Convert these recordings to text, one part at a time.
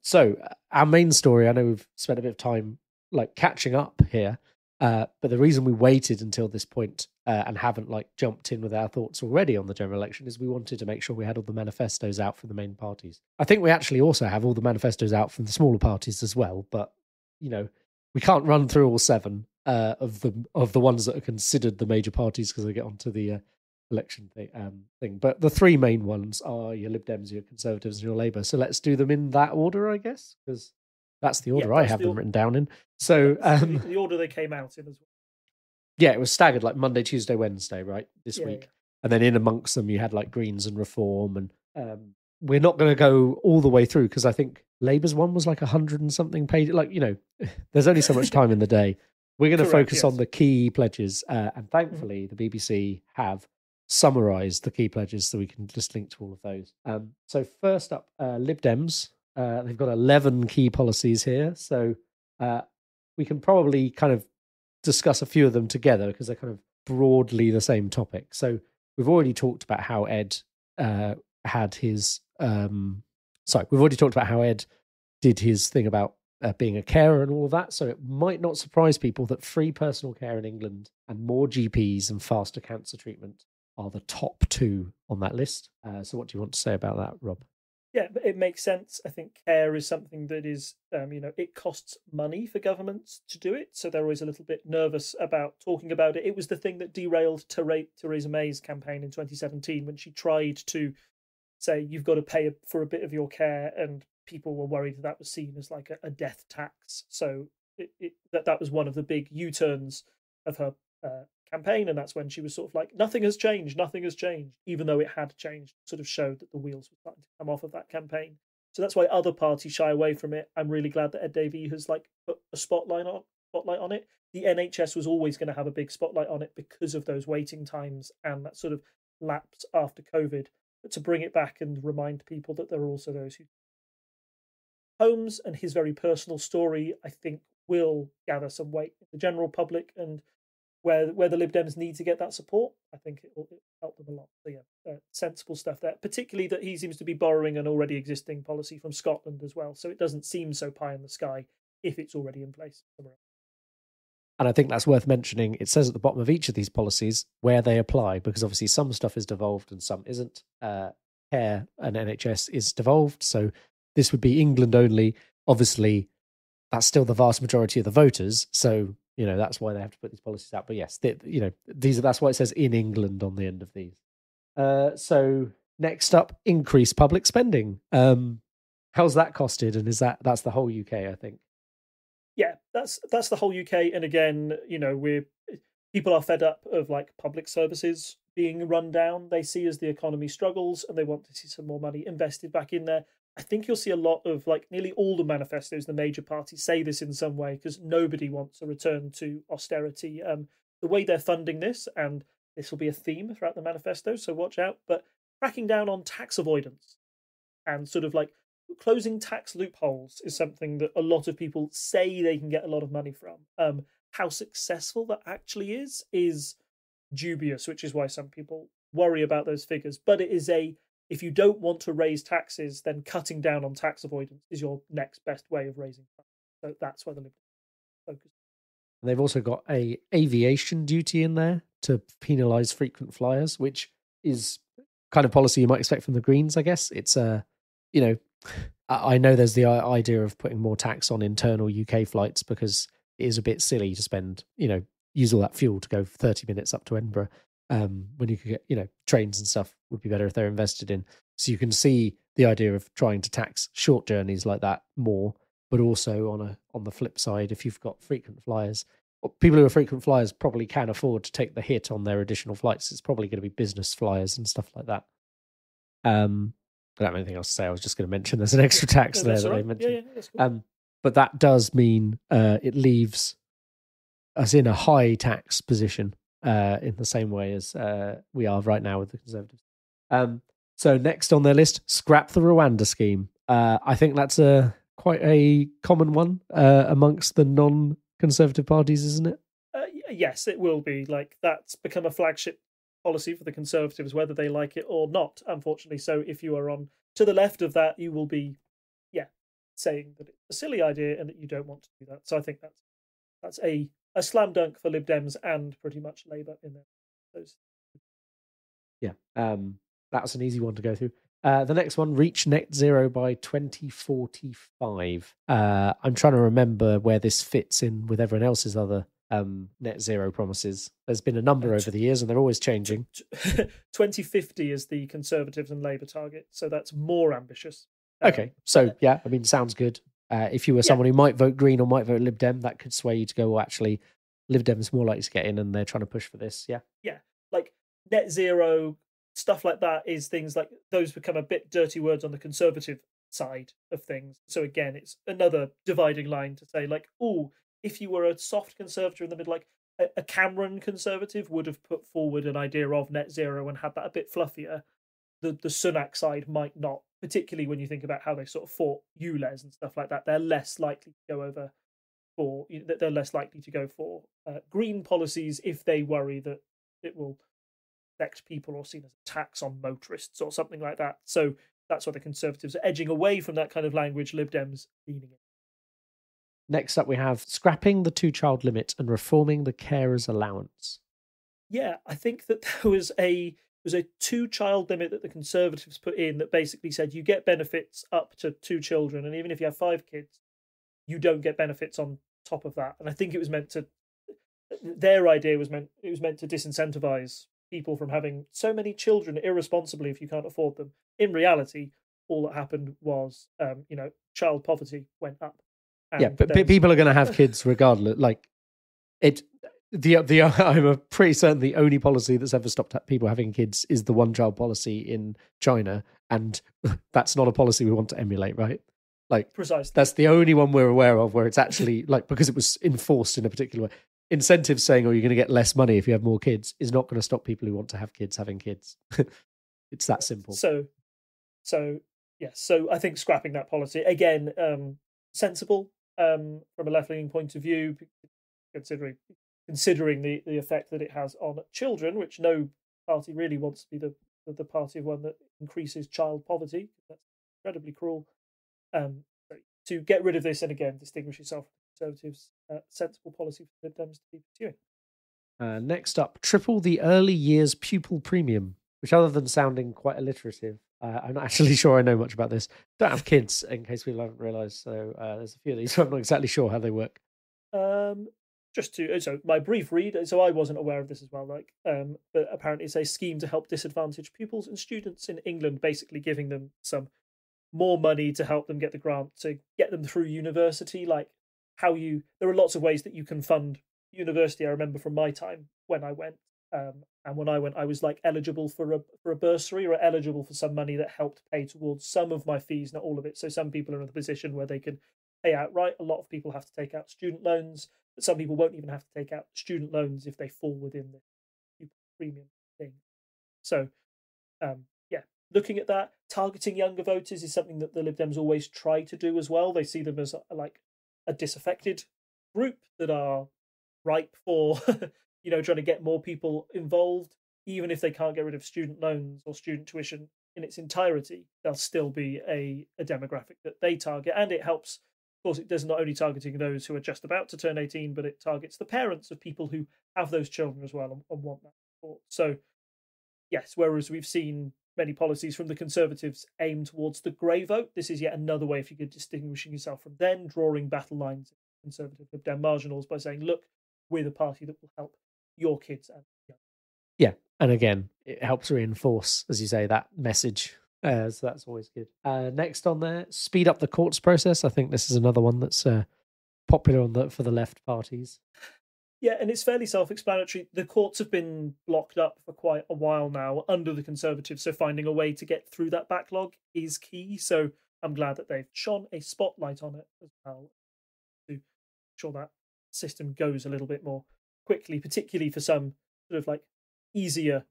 So our main story, I know we've spent a bit of time like catching up here, but the reason we waited until this point and haven't like jumped in with our thoughts already on the general election is we wanted to make sure we had all the manifestos out from the main parties. I think we actually also have all the manifestos out from the smaller parties as well, but we can't run through all seven of the ones that are considered the major parties because they get onto the election thing. But the three main ones are your Lib Dems, your Conservatives, and your Labour. So let's do them in that order, I guess, because that's the order I have them written down in. So the order they came out in as well. Yeah, it was staggered like Monday, Tuesday, Wednesday, right? This week. Yeah. And then in amongst them, you had like Greens and Reform. And we're not going to go all the way through because I think Labour's one was like 100 and something pages. Like, there's only so much time in the day. We're going to focus on the key pledges. And thankfully, the BBC have summarised the key pledges so we can just link to all of those. So first up, Lib Dems. They've got 11 key policies here. So we can probably kind of discuss a few of them together because they're kind of broadly the same topic. So we've already talked about how Ed had his we've already talked about how Ed did his thing about being a carer and all of that. So it might not surprise people that free personal care in England and more GPs and faster cancer treatment are the top two on that list. So what do you want to say about that, Rob? Yeah, it makes sense. I think care is something that is, it costs money for governments to do it. So they're always a little bit nervous about talking about it. It was the thing that derailed Theresa May's campaign in 2017 when she tried to say, you've got to pay for a bit of your care. And people were worried that was seen as like a death tax. So that was one of the big U-turns of her campaign. And that's when she was sort of like, nothing has changed, even though it had changed, sort of showed that the wheels were starting to come off of that campaign. So that's why other parties shy away from it. I'm really glad that Ed Davey has like put a spotlight on it. The NHS was always going to have a big spotlight on it because of those waiting times and that sort of lapse after COVID. But to bring it back and remind people that there are also those who Holmes and his very personal story, I think, will gather some weight in the general public, and where the Lib Dems need to get that support, I think it will help them a lot. So yeah, sensible stuff there, particularly that he seems to be borrowing an already existing policy from Scotland as well. So it doesn't seem so pie in the sky if it's already in place somewhere else. And I think that's worth mentioning. It says at the bottom of each of these policies where they apply, because obviously some stuff is devolved and some isn't. Care and NHS is devolved. So this would be England only. Obviously, that's still the vast majority of the voters. So, that's why they have to put these policies out. But yes, that's why it says in England on the end of these. So next up, increase public spending. How's that costed? And that's the whole UK, I think. Yeah, that's the whole UK. And again, people are fed up of like public services being run down. They see as the economy struggles and they want to see some more money invested back in there. I think you'll see a lot of like nearly all the manifestos, the major parties say this in some way because nobody wants a return to austerity. The way they're funding this, and this will be a theme throughout the manifesto, so watch out, but cracking down on tax avoidance and sort of like closing tax loopholes is something that a lot of people say they can get a lot of money from. How successful that actually is dubious, which is why some people worry about those figures. But it is if you don't want to raise taxes, then cutting down on tax avoidance is your next best way of raising funds. So that's where the Lib Dems focus. They've also got a aviation duty in there to penalise frequent flyers, which is kind of policy you might expect from the Greens, I guess. It's I know there's the idea of putting more tax on internal UK flights because it is a bit silly to spend, use all that fuel to go 30 minutes up to Edinburgh. When you could get, trains and stuff would be better if they're invested in. So you can see the idea of trying to tax short journeys like that more, but also on the flip side, if you've got frequent flyers, people who are frequent flyers probably can afford to take the hit on their additional flights. It's probably going to be business flyers and stuff like that. I don't have anything else to say. I was just going to mention there's an extra tax there that they mentioned. Yeah, cool. But that does mean it leaves us in a high tax position. In the same way as we are right now with the Conservatives. So next on their list, scrap the Rwanda scheme. I think that's quite a common one amongst the non-Conservative parties, isn't it? Yes, it will be. Like that's become a flagship policy for the Conservatives, whether they like it or not, unfortunately. So if you are on to the left of that, you will be, saying that it's a silly idea and that you don't want to do that. So I think that's a slam dunk for Lib Dems and pretty much Labour in there. Those. Yeah, that's an easy one to go through. The next one, reach net zero by 2045. I'm trying to remember where this fits in with everyone else's other net zero promises. There's been a number over the years and they're always changing. 2050 is the Conservatives and Labour target, so that's more ambitious. Okay, so yeah, I mean, sounds good. If you were someone who might vote Green or might vote Lib Dem, that could sway you to go, well, actually, Lib Dem's more likely to get in and they're trying to push for this. Yeah. Yeah, like net zero, stuff like that is things like those become a bit dirty words on the Conservative side of things. So again, it's another dividing line to say, like, oh, if you were a soft Conservative in the middle, like a Cameron Conservative would have put forward an idea of net zero and had that a bit fluffier. The Sunak side might not, particularly when you think about how they sort of fought ULEZ and stuff like that. They're less likely to go over for, they're less likely to go for green policies if they worry that it will affect people or seen as a tax on motorists or something like that. So that's why the Conservatives are edging away from that kind of language. Lib Dems leaning in. Next up, we have scrapping the 2-child limit and reforming the carers allowance. Yeah, I think that there was a 2-child limit that the Conservatives put in that basically said you get benefits up to 2 children, and even if you have 5 kids, you don't get benefits on top of that. And I think it was meant to. Their idea was meant to disincentivize people from having so many children irresponsibly if you can't afford them. In reality, all that happened was, child poverty went up. Yeah, but people are going to have kids regardless. Like it, I'm pretty certain the only policy that's ever stopped people having kids is the 1-child policy in China, and that's not a policy we want to emulate, right? Like, precisely. That's the only one we're aware of where it's actually like, because it was enforced in a particular way. Incentives saying, "Oh, you're going to get less money if you have more kids," is not going to stop people who want to have kids having kids. It's that simple. So yes. So I think scrapping that policy again, sensible from a left-leaning point of view, considering the effect that it has on children, which no party really wants to be the party of one that increases child poverty. That's incredibly cruel. To get rid of this and again distinguish yourself from Conservatives, sensible policy for the Dems to be pursuing. Next up, triple the early years pupil premium, which other than sounding quite alliterative, I'm not actually sure I know much about this. Don't have kids, in case people haven't realised. So there's a few of these. So I'm not exactly sure how they work. So my brief read. So I wasn't aware of this as well. But apparently it's a scheme to help disadvantaged pupils and students in England, basically giving them some more money to help them get the grant to get them through university. Like there are lots of ways that you can fund university. I remember from my time when I went. And when I went, I was like eligible for a bursary or eligible for some money that helped pay towards some of my fees, not all of it. So some people are in the position where they can pay outright. A lot of people have to take out student loans, but some people won't even have to take out student loans if they fall within the premium thing. So, looking at that, targeting younger voters is something that the Lib Dems always try to do as well. They see them as like a disaffected group that are ripe for trying to get more people involved. Even if they can't get rid of student loans or student tuition in its entirety, there'll still be a demographic that they target. And it helps, of course, it does not only targeting those who are just about to turn 18, but it targets the parents of people who have those children as well and want that support. So, yes, whereas we've seen many policies from the Conservatives aim towards the grey vote, this is yet another way, if you could distinguishing yourself from them, drawing battle lines in Conservative Lib Dem marginals by saying, look, we're the party that will help your kids and yeah, and again, it helps reinforce, as you say, that message. So that's always good. Next on there, speed up the courts process. I think this is another one that's popular for the left parties. Yeah, and it's fairly self-explanatory. The courts have been blocked up for quite a while now under the Conservatives, so finding a way to get through that backlog is key. So I'm glad that they've shone a spotlight on it as well to make sure that system goes a little bit more quickly, particularly for some sort of like easier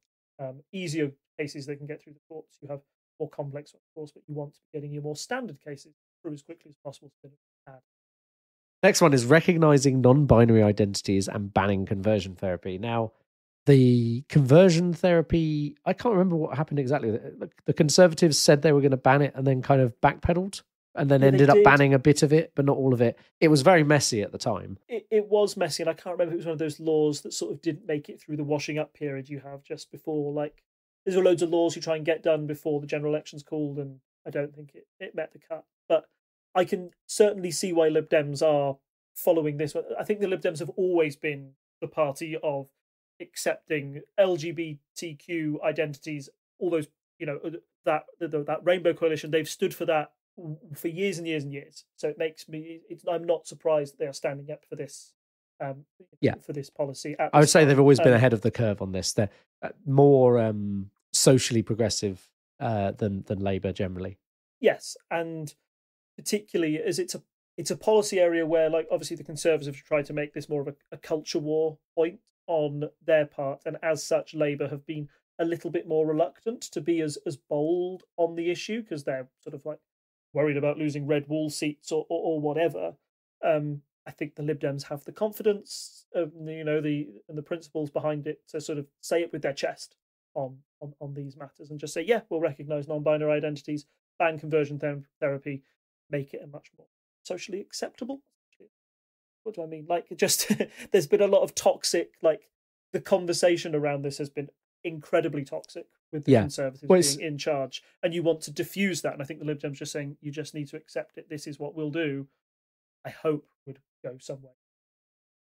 cases that can get through the courts. You have more complex, of course, but you want to be getting your more standard cases through as quickly as possible. Next one is recognizing non-binary identities and banning conversion therapy. Now, the conversion therapy, I can't remember what happened exactly. The Conservatives said they were going to ban it and then kind of backpedaled. and then Yeah, ended they up did. banning a bit of it, but not all of it. It was very messy at the time. It was messy, and I can't remember if it was one of those laws that sort of didn't make it through the washing up period you have just before. Like, there's loads of laws you try and get done before the general election's called, and I don't think it met the cut. But I can certainly see why Lib Dems are following this. I think the Lib Dems have always been the party of accepting LGBTQ identities, all those, that rainbow coalition. They've stood for that for years and years and years. So it makes me. I'm not surprised that they are standing up for this. For this policy. I would say they've always been ahead of the curve on this. They're more socially progressive than Labour generally. Yes, and particularly as it's a policy area where, like, obviously the Conservatives have tried to make this more of a culture war point on their part, and as such, Labour have been a little bit more reluctant to be as bold on the issue because they're sort of like worried about losing red wall seats or whatever. I think the Lib Dems have the confidence of the principles behind it to sort of say it with their chest on these matters and just say, yeah, we'll recognise non-binary identities, ban conversion therapy, make it a much more socially acceptable. What do I mean? Like, just there's been a lot of toxic, like, the conversation around this has been incredibly toxic with the Conservatives being in charge, and you want to diffuse that. And I think the Lib Dems just saying you just need to accept it. This is what we'll do. I hope would go somewhere.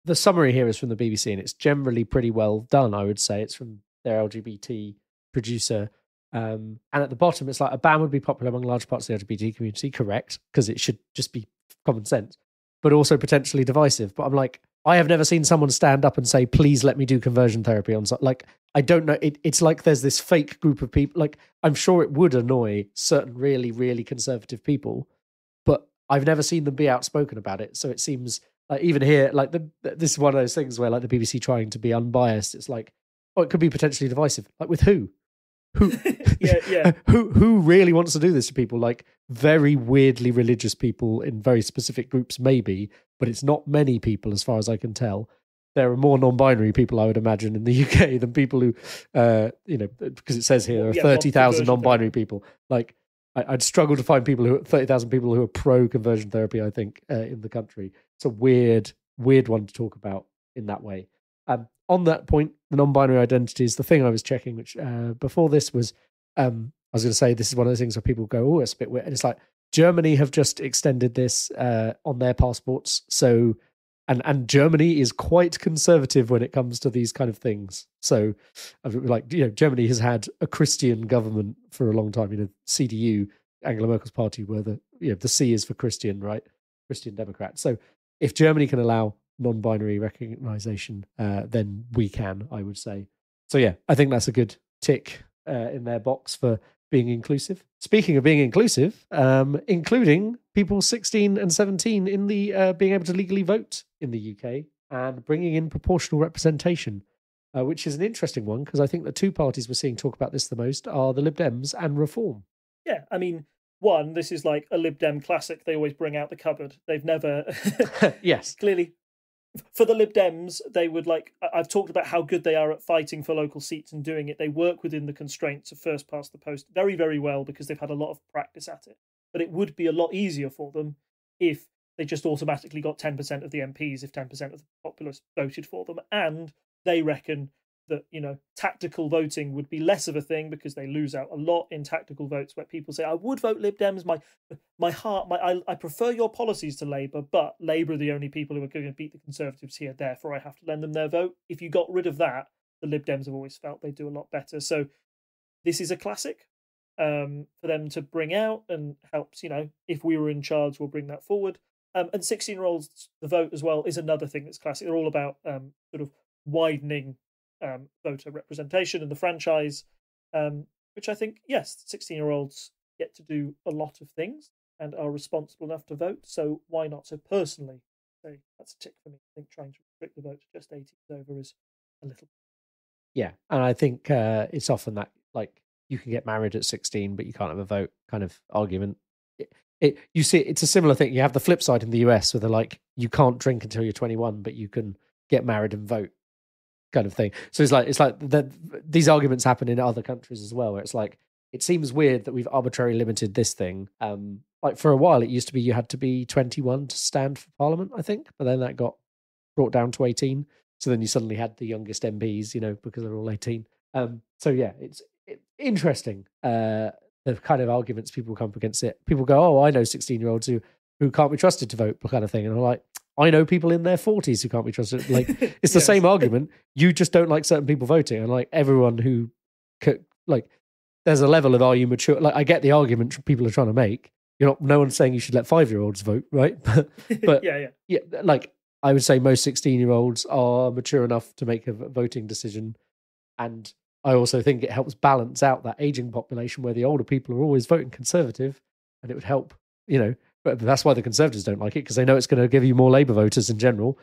The summary here is from the BBC, and it's generally pretty well done, I would say. It's from their LGBT producer. And at the bottom, it's like, a ban would be popular among large parts of the LGBT community. Correct, because it should just be common sense, but also potentially divisive. But I'm like, I have never seen someone stand up and say, please let me do conversion therapy on something. Like, I don't know. It's like there's this fake group of people. Like, I'm sure it would annoy certain really, really conservative people, but I've never seen them be outspoken about it. So it seems like even here, like this is one of those things where, like, the BBC trying to be unbiased, it's like, oh, it could be potentially divisive. Like, with who? Who? yeah. Who really wants to do this to people? Like, very weirdly religious people in very specific groups, maybe, but it's not many people, as far as I can tell. There are more non-binary people, I would imagine, in the UK than people who, because it says here there are 30,000 non-binary people. Like, I'd struggle to find 30,000 people who are pro-conversion therapy, I think, in the country. It's a weird one to talk about in that way. On that point, the non-binary identities, the thing I was checking, which before this was, I was going to say, this is one of those things where people go, oh, it's a bit weird. And it's like, Germany have just extended this on their passports. So, and Germany is quite conservative when it comes to these kind of things. So, like, Germany has had a Christian government for a long time. CDU, Angela Merkel's party, where the C is for Christian, right? Christian Democrat. So, if Germany can allow non-binary recognition, then we can, I would say. So, yeah, I think that's a good tick in their box for being inclusive. Speaking of being inclusive, including people 16 and 17 in the being able to legally vote in the UK and bringing in proportional representation, which is an interesting one because I think the two parties we're seeing talk about this the most are the Lib Dems and Reform. Yeah, I mean, this is like a Lib Dem classic. They always bring out the cupboard. They've never... Yes. Clearly, for the Lib Dems, they would I've talked about how good they are at fighting for local seats and doing it. They work within the constraints of first past the post very, very well because they've had a lot of practice at it. But it would be a lot easier for them if they just automatically got 10% of the MPs, if 10% of the populace voted for them. And they reckon that, tactical voting would be less of a thing because they lose out a lot in tactical votes where people say, I would vote Lib Dems. I prefer your policies to Labour, but Labour are the only people who are going to beat the Conservatives here. Therefore, I have to lend them their vote. If you got rid of that, the Lib Dems have always felt they do a lot better. So this is a classic for them to bring out and helps, if we were in charge, we'll bring that forward. And 16-year-olds, the vote as well, is another thing that's classic. They're all about sort of widening voter representation and the franchise, which I think, yes, 16-year-olds get to do a lot of things and are responsible enough to vote. So why not? So personally, that's a tick for me. I think trying to restrict the vote to just 18 over is a little. Yeah, and I think it's often that, like, you can get married at 16, but you can't have a vote kind of argument. You see, it's a similar thing. You have the flip side in the US where they're like, you can't drink until you're 21, but you can get married and vote, kind of thing. So it's like these arguments happen in other countries as well, where it's like, it seems weird that we've arbitrarily limited this thing. like for a while, it used to be you had to be 21 to stand for Parliament, I think, but then that got brought down to 18. So then you suddenly had the youngest MPs, because they're all 18. So yeah, it's interesting. The kind of arguments people come up against it. People go, "Oh, I know 16-year-olds who can't be trusted to vote," kind of thing, and I'm like, I know people in their 40s who can't be trusted. Like, it's the same argument. You just don't like certain people voting, and like everyone who like, there's a level of are you mature? Like, I get the argument people are trying to make. No one's saying you should let 5-year-olds vote, right? But yeah, like I would say most 16-year-olds are mature enough to make a voting decision, and I also think it helps balance out that aging population where the older people are always voting Conservative, and it would help, But that's why the Conservatives don't like it, because they know it's going to give you more Labour voters in general.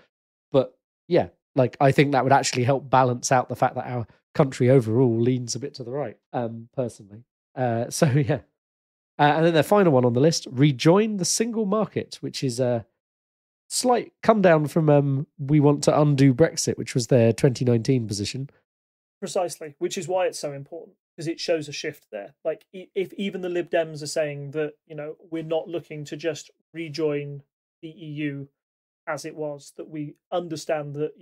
But yeah, like I think that would actually help balance out the fact that our country overall leans a bit to the right, personally. So yeah. And then the final one on the list, rejoin the single market, which is a slight come down from we want to undo Brexit, which was their 2019 position. Precisely, which is why it's so important, because it shows a shift there. Like, if even the Lib Dems are saying that, we're not looking to just rejoin the EU as it was, that we understand that,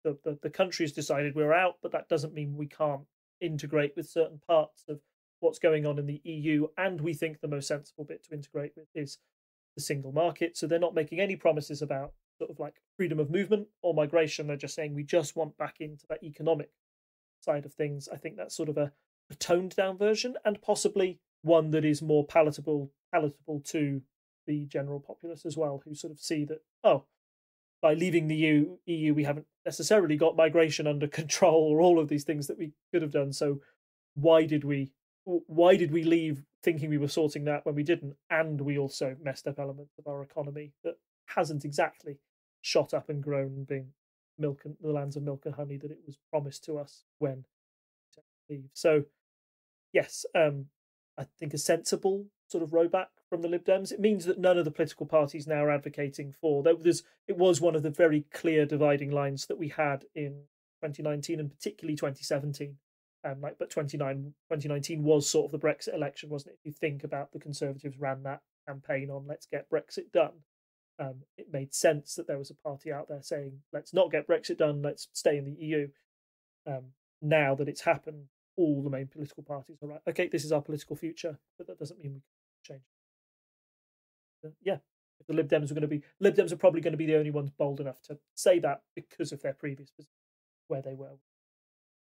the country has decided we're out, but that doesn't mean we can't integrate with certain parts of what's going on in the EU. And we think the most sensible bit to integrate with is the single market. So they're not making any promises about sort of like freedom of movement or migration. They're just saying we just want back into that economic side of things. I think that's sort of a toned down version, and possibly one that is more palatable to the general populace as well, who sort of see that, by leaving the EU, we haven't necessarily got migration under control or all of these things that we could have done. So why did we leave thinking we were sorting that when we didn't? And we also messed up elements of our economy that hasn't exactly shot up and grown and been the lands of milk and honey that it was promised to us when we leave. So yes, I think a sensible sort of rowback from the Lib Dems. It means that none of the political parties now are advocating for. It was one of the very clear dividing lines that we had in 2019 and particularly 2017. But 2019 was sort of the Brexit election, wasn't it? If you think about, the Conservatives ran that campaign on let's get Brexit done. It made sense that there was a party out there saying let's not get Brexit done, let's stay in the EU. Now that it's happened, all the main political parties are right. Okay, this is our political future, but that doesn't mean we can change. Yeah, if the Lib Dems are probably going to be the only ones bold enough to say that because of their previous position where they were.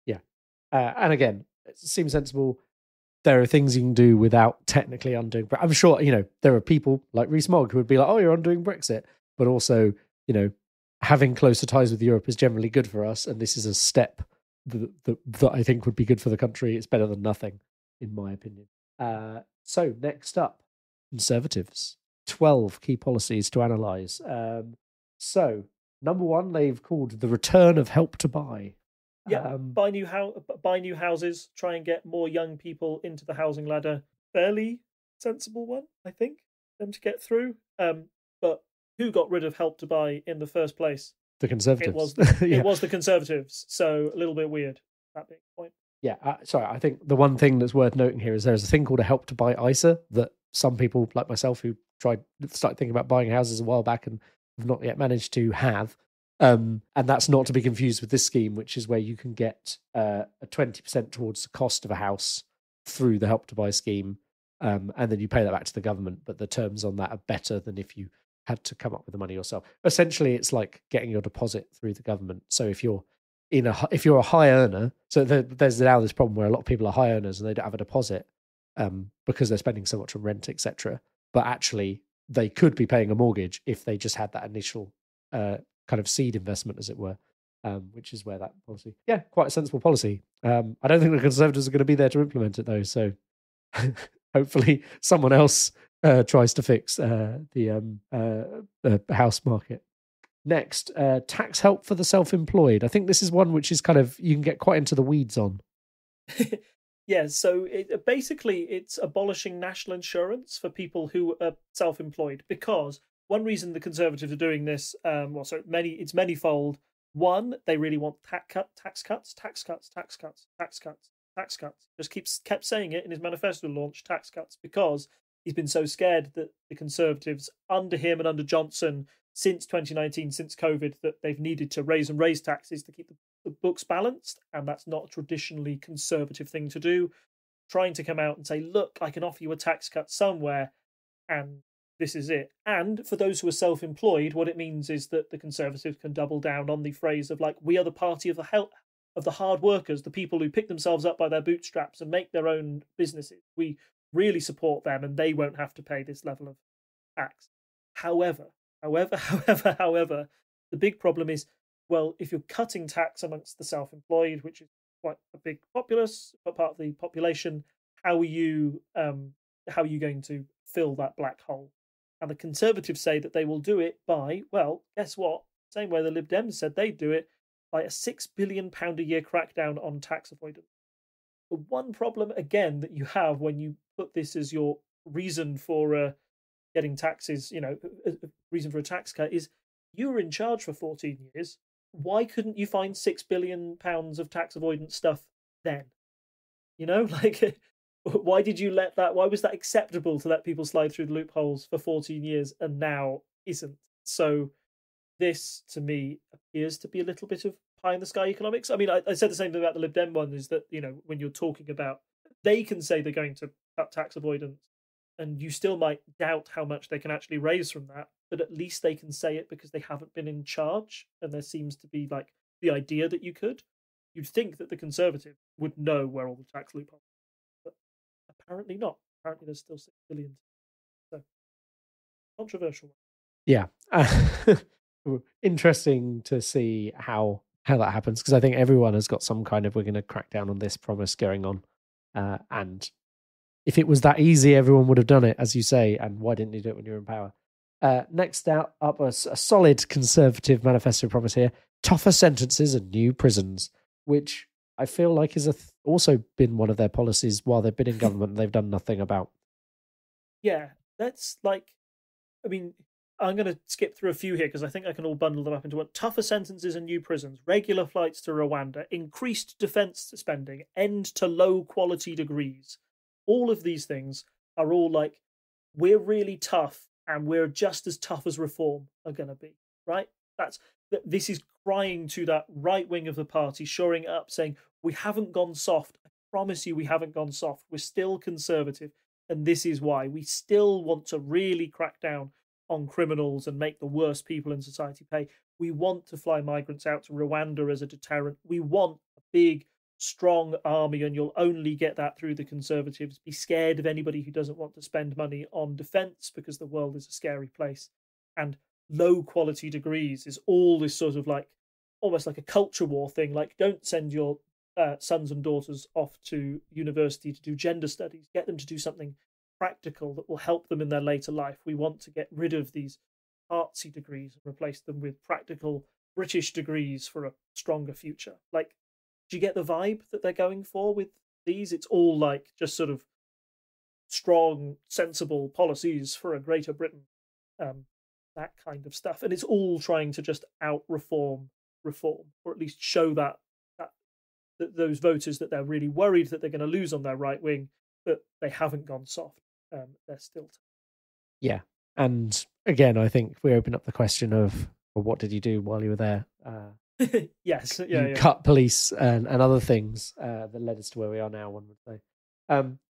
Yeah, and again, it seems sensible. There are things you can do without technically undoing. I'm sure, there are people like Rees-Mogg who would be like, "Oh, you're undoing Brexit," but also, having closer ties with Europe is generally good for us, and this is a step that I think would be good for the country. It's better than nothing, in my opinion. So next up, Conservatives. 12 key policies to analyse. So number one, they've called the return of Help to Buy. Yeah, buy new houses, try and get more young people into the housing ladder. Fairly sensible one, I think, them to get through. But who got rid of Help to Buy in the first place? The Conservatives. It was the Conservatives. So a little bit weird, that big point. Yeah, sorry, I think the one thing that's worth noting here is there's a thing called a Help to Buy ISA that some people like myself who started thinking about buying houses a while back and have not yet managed to have. And that's not to be confused with this scheme, which is where you can get a 20% towards the cost of a house through the Help to Buy scheme. And then you pay that back to the government, but the terms on that are better than if you had to come up with the money yourself. Essentially, it's like getting your deposit through the government. So if you're a high earner, so there's now this problem where a lot of people are high earners and they don't have a deposit because they're spending so much on rent, etc. But actually, they could be paying a mortgage if they just had that initial kind of seed investment, as it were, which is where that policy, quite a sensible policy. I don't think the Conservatives are going to be there to implement it, though. So hopefully someone else tries to fix the house market. Next, tax help for the self-employed. I think this is one which is kind of, you can get quite into the weeds on. Yeah, so it's abolishing national insurance for people who are self-employed, because one reason the Conservatives are doing this, it's manyfold. One, they really want tax cuts. Just kept saying it in his manifesto launch, tax cuts, because he's been so scared that the Conservatives, under him and under Johnson, since 2019, since COVID, that they've needed to raise taxes to keep the books balanced, and that's not a traditionally Conservative thing to do. Trying to come out and say, look, I can offer you a tax cut somewhere, and this is it. And for those who are self-employed, what it means is that the Conservatives can double down on the phrase of, like, we are the party of the hard workers, the people who pick themselves up by their bootstraps and make their own businesses. We really support them, and they won't have to pay this level of tax. However, the big problem is, well, if you're cutting tax amongst the self-employed, which is quite a big populace, but part of the population, how are you going to fill that black hole? And the Conservatives say that they will do it by, well, guess what? Same way the Lib Dems said they'd do it, by a £6 billion a year crackdown on tax avoidance. The one problem, again, that you have when you put this as your reason for getting taxes, reason for a tax cut, is you were in charge for 14 years. Why couldn't you find £6 billion of tax avoidance stuff then? Like, why did you let that? Why was that acceptable to let people slide through the loopholes for 14 years and now isn't? So this, to me, appears to be a little bit of pie in the sky economics. I mean, I said the same thing about the Lib Dem one, is that, when you're talking about, they can say they're going to cut tax avoidance, and you still might doubt how much they can actually raise from that, but at least they can say it because they haven't been in charge, and there seems to be, like, the idea that you could. You'd think that the Conservative would know where all the tax loopholes are, but apparently not. Apparently there's still 6 billion. So, controversial. Yeah. Interesting to see how that happens, because I think everyone has got some kind of, we're going to crack down on this promise going on. And if it was that easy, everyone would have done it, as you say. And why didn't you do it when you were in power? Next up, a solid Conservative manifesto promise here: tougher sentences and new prisons, which I feel like is also been one of their policies while they've been in government and they've done nothing about. Yeah, that's like, I mean, I'm going to skip through a few here because I think I can all bundle them up into one. Tougher sentences and new prisons, regular flights to Rwanda, increased defence spending, end to low quality degrees. All of these things are all like, we're really tough and we're just as tough as reform are going to be, right? This is crying to that right wing of the party, shoring up, saying, we haven't gone soft. I promise you we haven't gone soft. We're still Conservative. And this is why we still want to really crack down on criminals and make the worst people in society pay. We want to fly migrants out to Rwanda as a deterrent. We want a big, strong army, and you'll only get that through the Conservatives. Be scared of anybody who doesn't want to spend money on defence, because the world is a scary place. And low quality degrees is all this sort of like, almost like a culture war thing. Like, don't send your sons and daughters off to university to do gender studies. Get them to do something practical that will help them in their later life. We want to get rid of these artsy degrees and replace them with practical British degrees for a stronger future. Like, do you get the vibe that they're going for with these? It's all like just sort of strong, sensible policies for a greater Britain, that kind of stuff. And it's all trying to just out-reform, or at least show that those voters that they're really worried that they're going to lose on their right wing, that they haven't gone soft. They're still. Yeah. And again, I think we open up the question of, well, what did you do while you were there? Yes. You cut police and other things that led us to where we are now, one would say.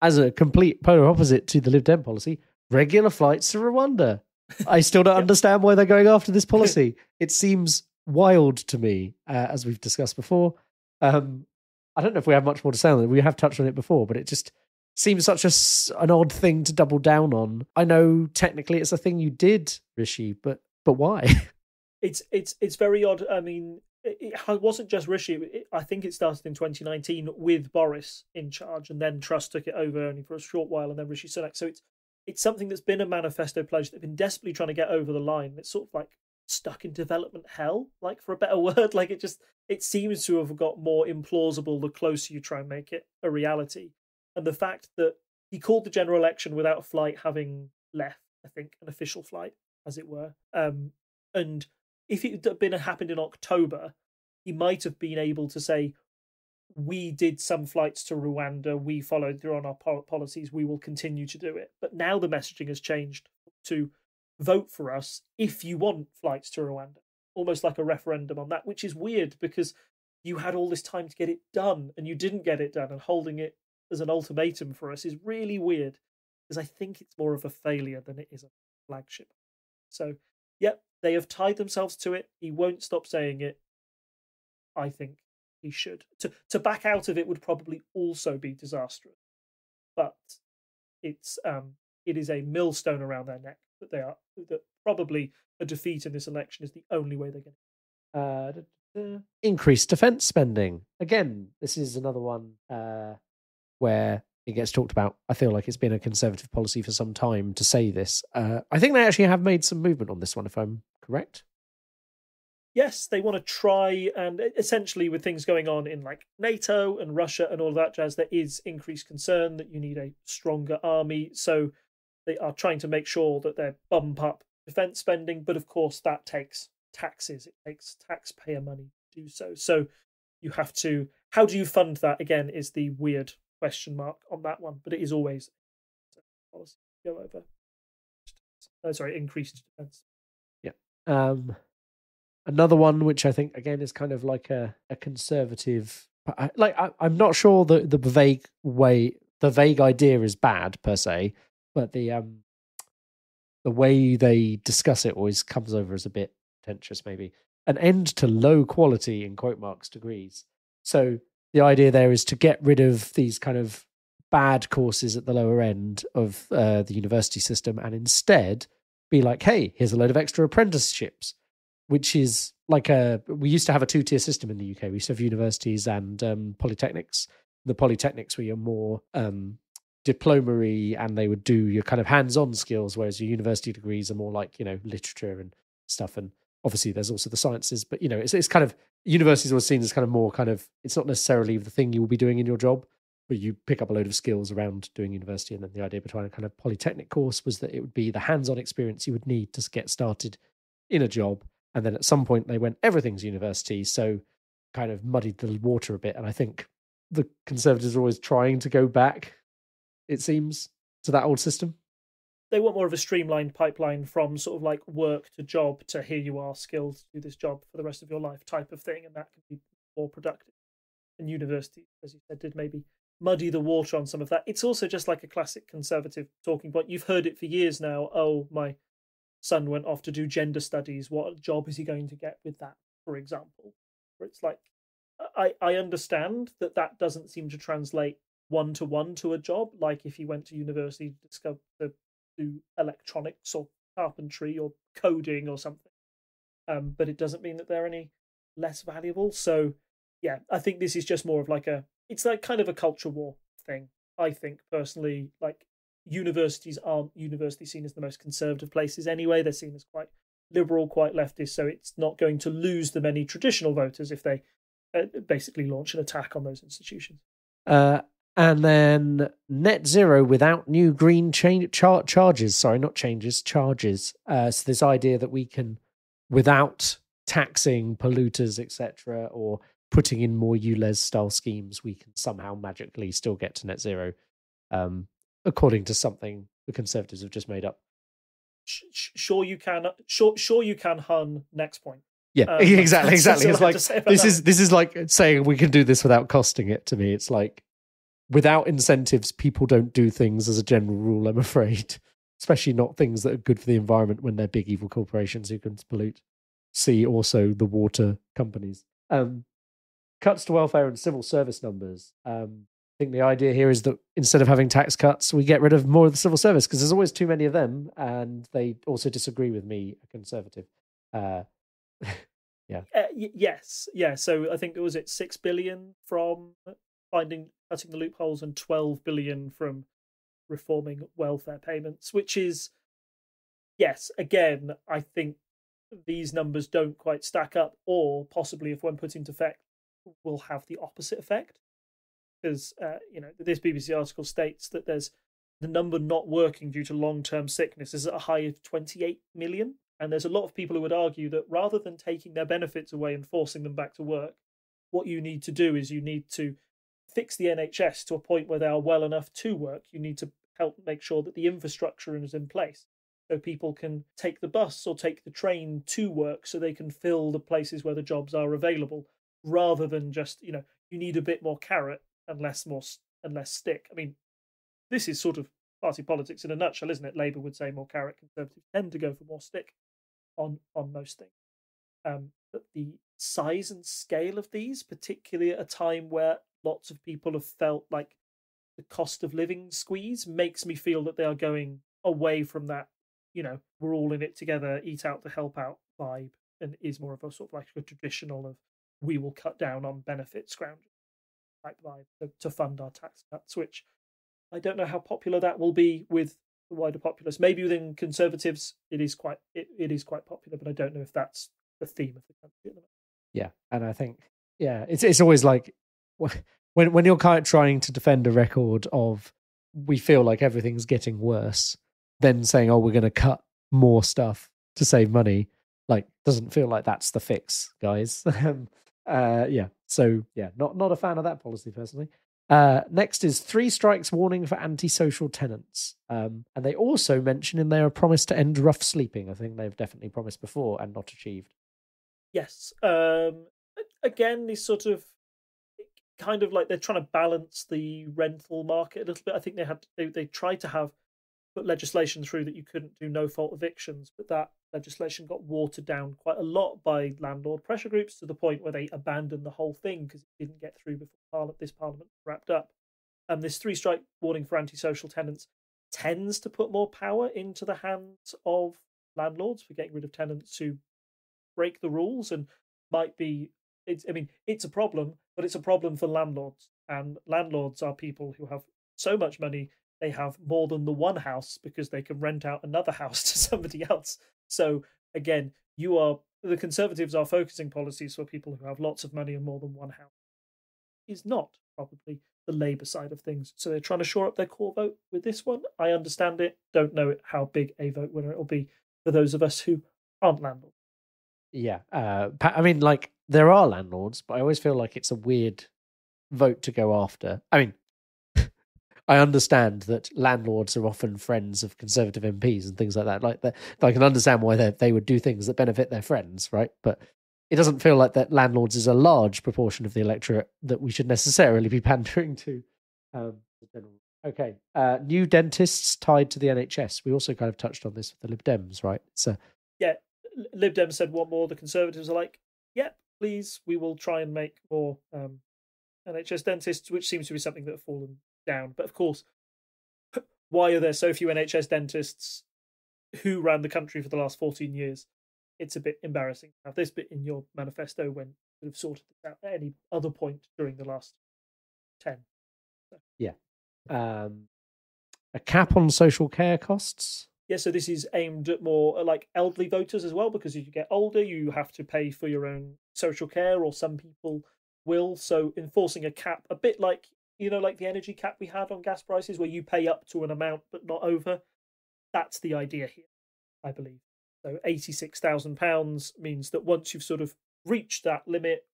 As a complete polar opposite to the Lib Dem policy, regular flights to Rwanda. I still don't understand why they're going after this policy. It seems wild to me, as we've discussed before. I don't know if we have much more to say on it. We have touched on it before, but it just seems such an odd thing to double down on. I know technically it's a thing you did, Rishi, but why? It's very odd. I mean, it wasn't just Rishi. I think it started in 2019 with Boris in charge, and then Truss took it over only for a short while, and then Rishi Sunak. So it's something that's been a manifesto pledge. They've been desperately trying to get over the line. It's sort of like stuck in development hell, like, for a better word. Like, it seems to have got more implausible the closer you try and make it a reality. And the fact that he called the general election without a flight having left, I think, an official flight, as it were. And if it had happened in October, he might have been able to say, we did some flights to Rwanda, we followed through on our policies, we will continue to do it. But now the messaging has changed to vote for us if you want flights to Rwanda, almost like a referendum on that, which is weird because you had all this time to get it done and you didn't get it done, and holding it as an ultimatum for us is really weird because I think it's more of a failure than it is a flagship. So, yep, they have tied themselves to it. He won't stop saying it. I think he should. To back out of it would probably also be disastrous, but it is a millstone around their neck that probably a defeat in this election is the only way they're going to increase defense spending. Again, this is another one where it gets talked about. I feel like it's been a Conservative policy for some time to say this. I think they actually have made some movement on this one, if I'm correct. Yes, they want to try, and essentially with things going on in like NATO and Russia and all that jazz, there is increased concern that you need a stronger army. So they are trying to make sure that they bump up defense spending. But of course, that takes taxes. It takes taxpayer money to do so. So you have to, how do you fund that? Again, is the weird question mark on that one. But it is always policy go over. Increased defense. Yeah. Another one, which I think, again, is kind of like a conservative... I'm not sure the vague idea is bad, per se, but the way they discuss it always comes over as a bit pretentious, maybe. An end to low quality, in quote marks, degrees. So the idea there is to get rid of these kind of bad courses at the lower end of the university system and instead be like, hey, here's a load of extra apprenticeships, which is like we used to have a 2-tier system in the UK. We used to have universities and polytechnics. The polytechnics were your more diploma-y, and they would do your kind of hands-on skills, whereas your university degrees are more like, literature and stuff. And obviously there's also the sciences, but, it's kind of, universities were seen as kind of more kind of, it's not necessarily the thing you will be doing in your job, but you pick up a load of skills around doing university. And then the idea behind a kind of polytechnic course was that it would be the hands-on experience you would need to get started in a job. And then at some point they went, everything's university, so kind of muddied the water a bit. And I think the Conservatives are always trying to go back, it seems, to that old system. They want more of a streamlined pipeline from sort of like work to job to here you are, skilled to do this job for the rest of your life type of thing. And that can be more productive. And university, as you said, did maybe muddy the water on some of that. It's also just like a classic Conservative talking point. You've heard it for years now. Oh, my son went off to do gender studies. What job is he going to get with that, for example? Where it's like, I understand that doesn't seem to translate one-to-one to a job. Like if he went to university to do electronics or carpentry or coding or something. But it doesn't mean that they're any less valuable. So yeah, I think this is just more of like it's like kind of a culture war thing. I think personally, like, universities aren't seen as the most conservative places anyway. They're seen as quite liberal, quite leftist, so it's not going to lose them any traditional voters if they basically launch an attack on those institutions. And then net zero without new green charges. Sorry, not changes, charges. So this idea that we can, without taxing polluters, etc., or putting in more ULEZ style schemes, we can somehow magically still get to net zero. According to something the Conservatives have just made up. Sure you can. Sure you can. Hun. Next point. Yeah, exactly. It's like this is like saying we can do this without costing it. To me, it's like without incentives, people don't do things as a general rule. I'm afraid, especially not things that are good for the environment when they're big evil corporations who can pollute. See also the water companies. Cuts to welfare and civil service numbers. I think the idea here is that instead of having tax cuts, we get rid of more of the civil service because there's always too many of them, and they also disagree with me, a Conservative. Yeah. Yes. Yeah. So I think it was 6 billion from cutting the loopholes and 12 billion from reforming welfare payments, which is, yes, again, I think these numbers don't quite stack up, or possibly if when put into effect, will have the opposite effect. Because, this BBC article states that there's the number not working due to long-term sickness is at a high of 28 million. And there's a lot of people who would argue that rather than taking their benefits away and forcing them back to work, what you need to do is you need to fix the NHS to a point where they are well enough to work. You need to help make sure that the infrastructure is in place so people can take the bus or take the train to work, so they can fill the places where the jobs are available, rather than just, you need a bit more carrot and less stick. I mean, this is sort of party politics in a nutshell, isn't it? Labour would say more carrot, Conservatives tend to go for more stick on most things. But the size and scale of these, particularly at a time where lots of people have felt like the cost of living squeeze, makes me feel that they are going away from that, we're all in it together, eat out to help out vibe, and is more of a sort of like a traditional of we will cut down on benefit scrounging type vibe to fund our tax cuts, which I don't know how popular that will be with the wider populace. Maybe within Conservatives it is quite popular, but I don't know if that's the theme of the country at the moment. Yeah, and I think it's always like when you're kind of trying to defend a record of we feel like everything's getting worse, then saying, oh, we're going to cut more stuff to save money, like doesn't feel like that's the fix, guys. So not a fan of that policy personally. Next is 3 strikes warning for antisocial tenants. And they also mention in there a promise to end rough sleeping. I think they've definitely promised before and not achieved. Yes. Again, these sort of kind of like they're trying to balance the rental market a little bit. I think they tried to put legislation through that you couldn't do no fault evictions, but that legislation got watered down quite a lot by landlord pressure groups to the point where they abandoned the whole thing because it didn't get through before this parliament wrapped up. This 3 strike warning for antisocial tenants tends to put more power into the hands of landlords for getting rid of tenants who break the rules, and might be it's a problem, but it's a problem for landlords, and landlords are people who have so much money they have more than the one house because they can rent out another house to somebody else. So again, the Conservatives are focusing policies for people who have lots of money and more than one house. Is not probably the Labour side of things. So they're trying to shore up their core vote with this one. I understand it. Don't know how big a vote winner it'll be for those of us who aren't landlords. Yeah. I mean, like, there are landlords, but I always feel like it's a weird vote to go after. I mean, I understand that landlords are often friends of Conservative MPs and things like that. Like, I can understand why they would do things that benefit their friends, right? But it doesn't feel like that landlords is a large proportion of the electorate that we should necessarily be pandering to. Okay. New dentists tied to the NHS. We also kind of touched on this with the Lib Dems, right? So yeah, Lib Dem said want more. The Conservatives are like, yeah, please, we will try and make more NHS dentists, which seems to be something that have fallen down. But of course, why are there so few NHS dentists who ran the country for the last 14 years? It's a bit embarrassing to have this bit in your manifesto when you could have sorted this out at any other point during the last 10. So. Yeah. A cap on social care costs. Yeah, so this is aimed at more like elderly voters as well, because as you get older, you have to pay for your own social care, or some people will. So enforcing a cap, a bit like, like the energy cap we had on gas prices, where you pay up to an amount but not over. That's the idea here, I believe. So £86,000 means that once you've sort of reached that limit,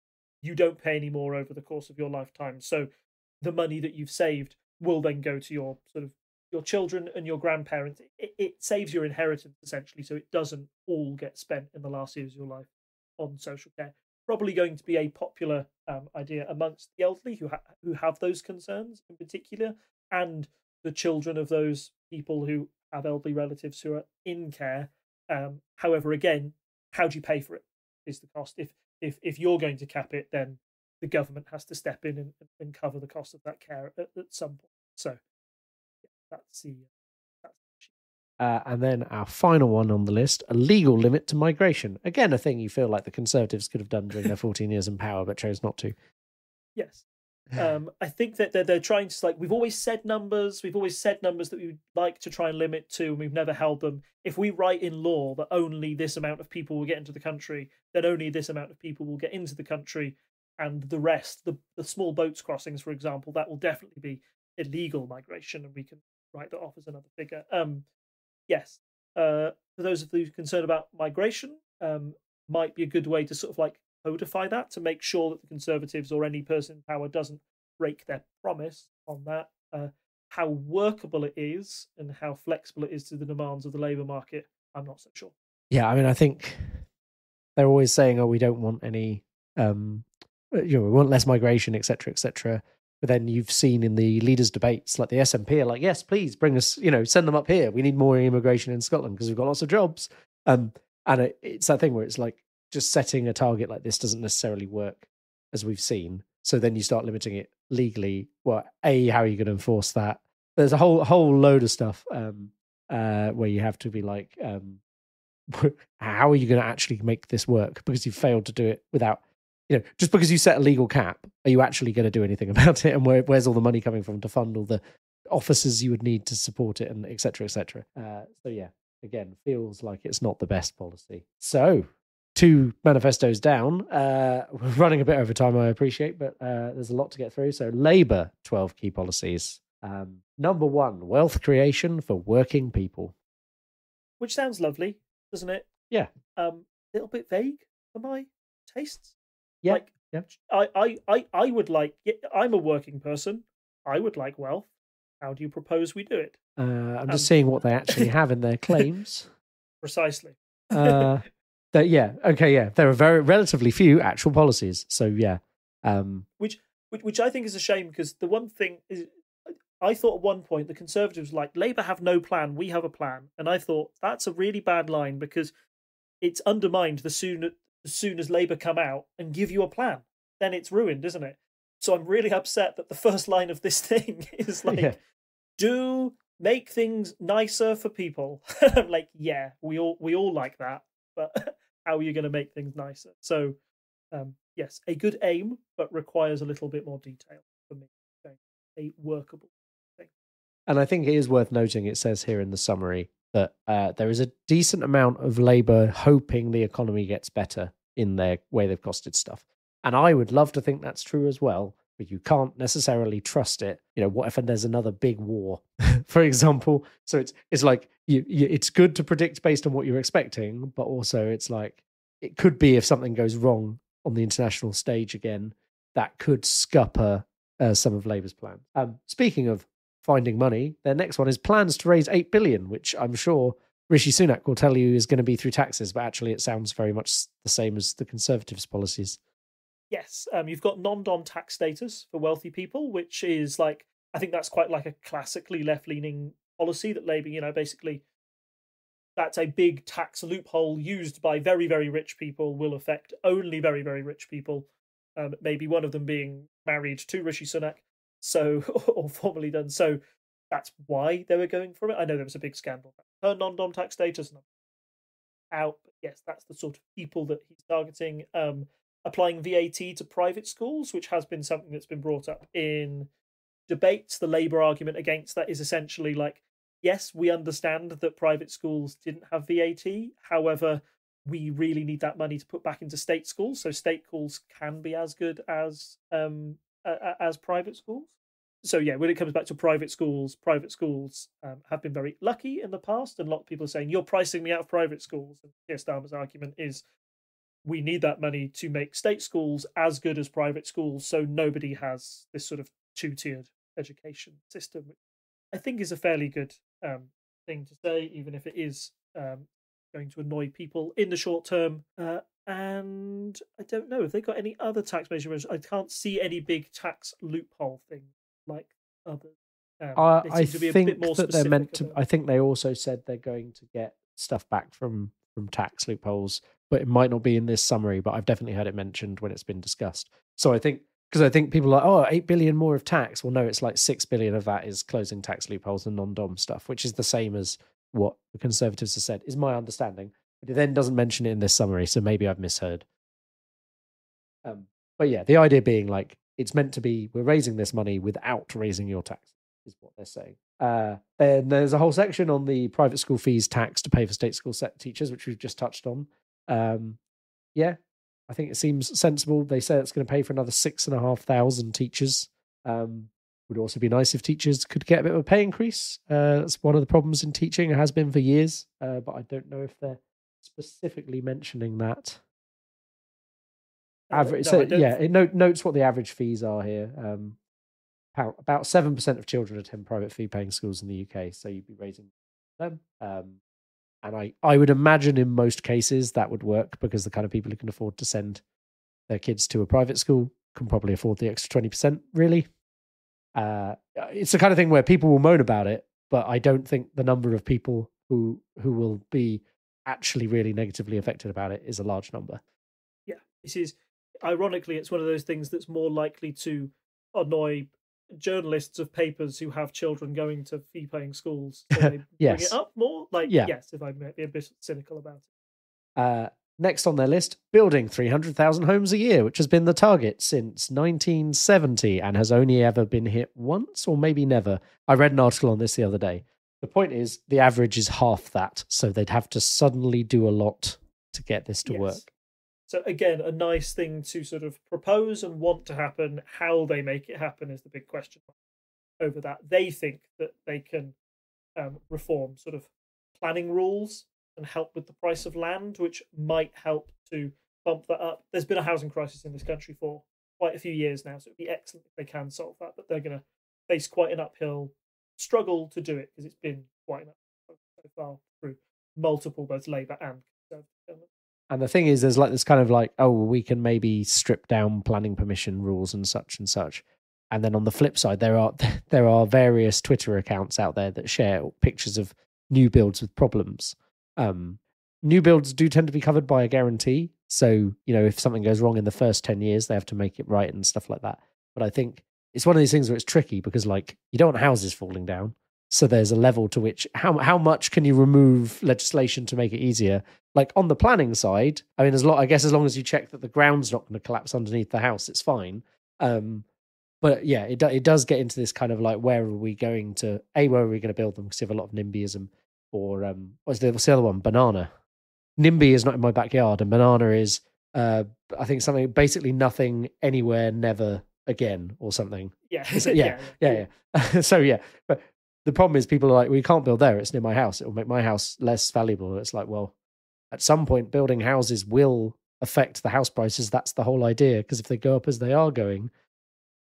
you don't pay any more over the course of your lifetime. So the money that you've saved will then go to your children and your grandparents. It saves your inheritance, essentially, so it doesn't all get spent in the last years of your life on social care. Probably going to be a popular idea amongst the elderly who have those concerns in particular, and the children of those people who have elderly relatives who are in care. However, again, how do you pay for it is the cost. If you're going to cap it, then the government has to step in and cover the cost of that care at some point. So that's the and then our final one on the list, a legal limit to migration. Again, a thing you feel like the Conservatives could have done during their 14 years in power, but chose not to. Yes. I think that they're trying to, like, we've always said numbers that we would like to try and limit to, and we've never held them. If we write in law that only this amount of people will get into the country, then only this amount of people will get into the country, and the rest, the small boats crossings, for example, that will definitely be illegal migration, and we can write that off as another figure. Yes. For those of you concerned about migration, might be a good way to sort of like codify that to make sure that the Conservatives or any person in power doesn't break their promise on that. How workable it is and how flexible it is to the demands of the labour market, I'm not so sure. Yeah, I mean, I think they're always saying, "Oh, we don't want any, we want less migration, etc., etc." But then you've seen in the leaders' debates, like the SNP are like, "Yes, please bring us, send them up here. We need more immigration in Scotland because we've got lots of jobs." And it's that thing where it's like just setting a target like this doesn't necessarily work, as we've seen. So then you start limiting it legally. Well, how are you going to enforce that? There's a whole load of stuff where you have to be like, how are you going to actually make this work? Because you've failed to do it without, just because you set a legal cap, are you actually going to do anything about it? And where's all the money coming from to fund all the officers you would need to support it, and et cetera, et cetera. So yeah, again, feels like it's not the best policy. So 2 manifestos down. We're running a bit over time, I appreciate, but there's a lot to get through. So Labour, 12 key policies. Number 1, wealth creation for working people. Which sounds lovely, doesn't it? Yeah. A little bit vague for my tastes. Yeah. Like, yeah. I would like, I'm a working person. I would like wealth. How do you propose we do it? I'm just seeing what they actually have in their claims. Precisely. There are very relatively few actual policies. So yeah, which I think is a shame, because the one thing is, I thought at one point the Conservatives were like, Labour have no plan, we have a plan, and I thought that's a really bad line, because it's undermined as soon as Labour come out and give you a plan, then it's ruined, isn't it? So I'm really upset that the first line of this thing is like, do make things nicer for people. I'm like, yeah, we all like that, but how are you going to make things nicer? So, yes, a good aim, but requires a little bit more detail for me. A workable thing. And I think it is worth noting, it says here in the summary that there is a decent amount of Labour hoping the economy gets better in their way they've costed stuff. And I would love to think that's true as well, but you can't necessarily trust it. What if there's another big war, for example? So it's like it's good to predict based on what you're expecting, but also it's like it could be if something goes wrong on the international stage again, that could scupper some of Labour's plans. Speaking of finding money, their next one is plans to raise 8 billion, which I'm sure Rishi Sunak will tell you is going to be through taxes, but actually it sounds very much the same as the Conservatives' policies. Yes, you've got non-dom tax status for wealthy people, which is like, I think that's quite like a classically left-leaning policy that Labour, basically, that's a big tax loophole used by very, very rich people, will affect only very, very rich people. Maybe one of them being married to Rishi Sunak, so or formally done. So that's why they were going for it. I know there was a big scandal. Her non-dom tax status out, but yes, that's the sort of people that he's targeting. Applying VAT to private schools, which has been something that's been brought up in debates. The Labour argument against that is essentially like, yes, we understand that private schools didn't have VAT. However, we really need that money to put back into state schools, so state schools can be as good as private schools. So yeah, when it comes back to private schools have been very lucky in the past, and a lot of people are saying, you're pricing me out of private schools. And Keir Starmer's argument is, we need that money to make state schools as good as private schools, so nobody has this sort of two-tiered education system, which I think is a fairly good thing to say, even if it is going to annoy people in the short term. And I don't know if they got any other tax measures. I can't see any big tax loophole thing like others. I think that they're meant to. I think they also said they're going to get stuff back from tax loopholes, but it might not be in this summary. But I've definitely heard it mentioned when it's been discussed. So I think, because I think people are like, 8 billion more of tax. Well, no, it's like 6 billion of that is closing tax loopholes and non-dom stuff, which is the same as what the Conservatives have said, is my understanding. But it then doesn't mention it in this summary, so maybe I've misheard. But yeah, the idea being like, it's meant to be, we're raising this money without raising your tax, is what they're saying. And there's a whole section on the private school fees tax to pay for state school set teachers, which we've just touched on. Yeah, I think it seems sensible. They say it's going to pay for another 6,500 teachers. Would also be nice if teachers could get a bit of a pay increase. That's one of the problems in teaching. It has been for years, but I don't know if they're specifically mentioning that. Average. No, So I don't. yeah, it notes what the average fees are here. About 7% of children attend private fee-paying schools in the UK, so you'd be raising them. And I would imagine in most cases that would work because the kind of people who can afford to send their kids to a private school can probably afford the extra 20%, really. It's the kind of thing where people will moan about it, but I don't think the number of people who will be actually really negatively affected about it is a large number. Yeah, this is ironically, it's one of those things that's more likely to annoy journalists of papers who have children going to fee-paying schools, so they yes. bring it up more. Like, yeah. Yes, if I may be a bit cynical about it. Next on their list, building 300,000 homes a year, which has been the target since 1970 and has only ever been hit once or maybe never. I read an article on this the other day. The point is, the average is half that, so they'd have to suddenly do a lot to get this to work. So again, a nice thing to sort of propose and want to happen. How they make it happen is the big question over that. They think that they can reform sort of planning rules and help with the price of land, which might help to bump that up. There's been a housing crisis in this country for quite a few years now, so it'd be excellent if they can solve that, but they're going to face quite an uphill struggle to do it because it's been quite an uphill so far through multiple, both Labour and Conservative governments. And the thing is, there's like this kind of like, oh, we can maybe strip down planning permission rules and such and such. And then on the flip side, there are various Twitter accounts out there that share pictures of new builds with problems. New builds do tend to be covered by a guarantee. So, if something goes wrong in the first 10 years, they have to make it right and stuff like that. But I think it's one of these things where it's tricky because, like, you don't want houses falling down. So there's a level to which how much can you remove legislation to make it easier? Like on the planning side, I mean, I guess as long as you check that the ground's not going to collapse underneath the house, it's fine. But yeah, it does get into this kind of like, where are we going to build them? Because you have a lot of NIMBYism, or what's the other one? Banana. NIMBY is not in my backyard, and banana is I think something basically nothing anywhere, never again, or something. Yeah. Yeah. So yeah, but the problem is people are like, we can't build there. It's near my house. It will make my house less valuable. It's like, well, at some point, building houses will affect the house prices. That's the whole idea. Because if they go up as they are going,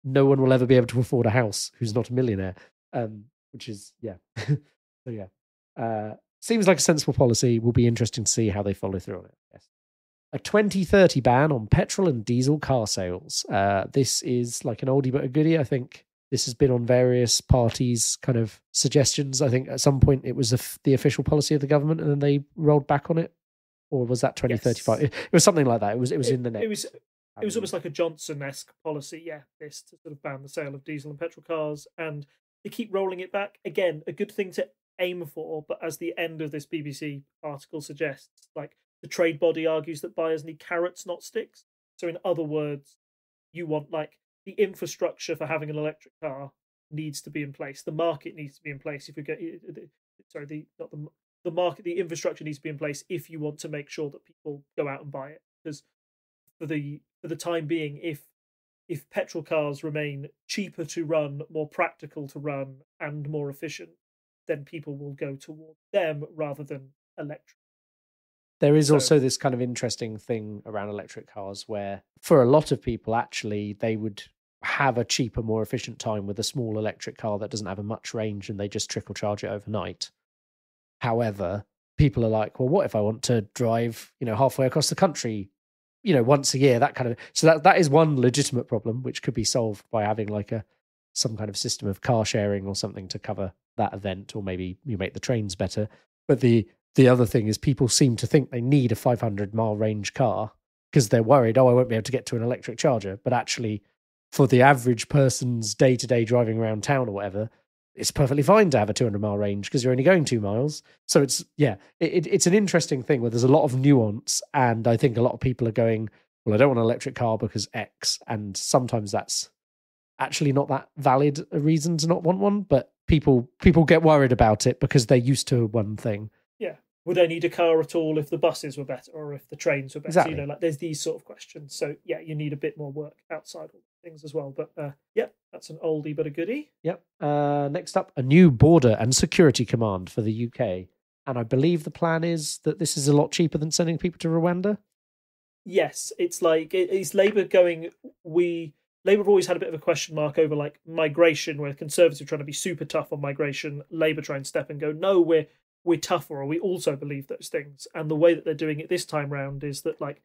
no one will ever be able to afford a house who's not a millionaire. Which is, yeah. So yeah. Seems like a sensible policy. Will be interesting to see how they follow through on it. Yes. A 2030 ban on petrol and diesel car sales. This is like an oldie but a goodie, I think. This has been on various parties' kind of suggestions. I think at some point it was the official policy of the government, and then they rolled back on it. Or was that 2035? Yes. It was something like that. It was in the next. It was almost like a Johnson-esque policy, this to sort of ban the sale of diesel and petrol cars, and they keep rolling it back. Again, a good thing to aim for, but as the end of this BBC article suggests, like the trade body argues that buyers need carrots, not sticks. So in other words, you want like the infrastructure for having an electric car needs to be in place. The market needs to be in place. If we get the market, the infrastructure needs to be in place if you want to make sure that people go out and buy it. Because for the time being, if petrol cars remain cheaper to run, more practical to run, and more efficient, then people will go toward them rather than electric. There is also this kind of interesting thing around electric cars where for a lot of people, actually, they would have a cheaper, more efficient time with a small electric car that doesn't have a much range and they just trickle charge it overnight. However, people are like, well, what if I want to drive, halfway across the country, once a year, that kind of. So that is one legitimate problem, which could be solved by having like some kind of system of car sharing or something to cover that event, or maybe you make the trains better. But the other thing is people seem to think they need a 500-mile range car because they're worried, I won't be able to get to an electric charger. But actually, for the average person's day-to-day driving around town or whatever, it's perfectly fine to have a 200-mile range because you're only going 2 miles. So it's an interesting thing where there's a lot of nuance, and I think a lot of people are going, well, I don't want an electric car because X, and sometimes that's actually not that valid a reason to not want one, but people get worried about it because they're used to one thing. Yeah. Would I need a car at all if the buses were better or if the trains were better? Exactly. There's these sort of questions. So yeah, you need a bit more work outside all things as well. But that's an oldie but a goodie. Yep. Next up, a new border and security command for the UK. And I believe the plan is that this is a lot cheaper than sending people to Rwanda. Yes, it's like it's Labour going. Labour have always had a bit of a question mark over like migration, where Conservatives are trying to be super tough on migration. Labour try and step and go, no, we're tougher, or we also believe those things. And the way that they're doing it this time round is that like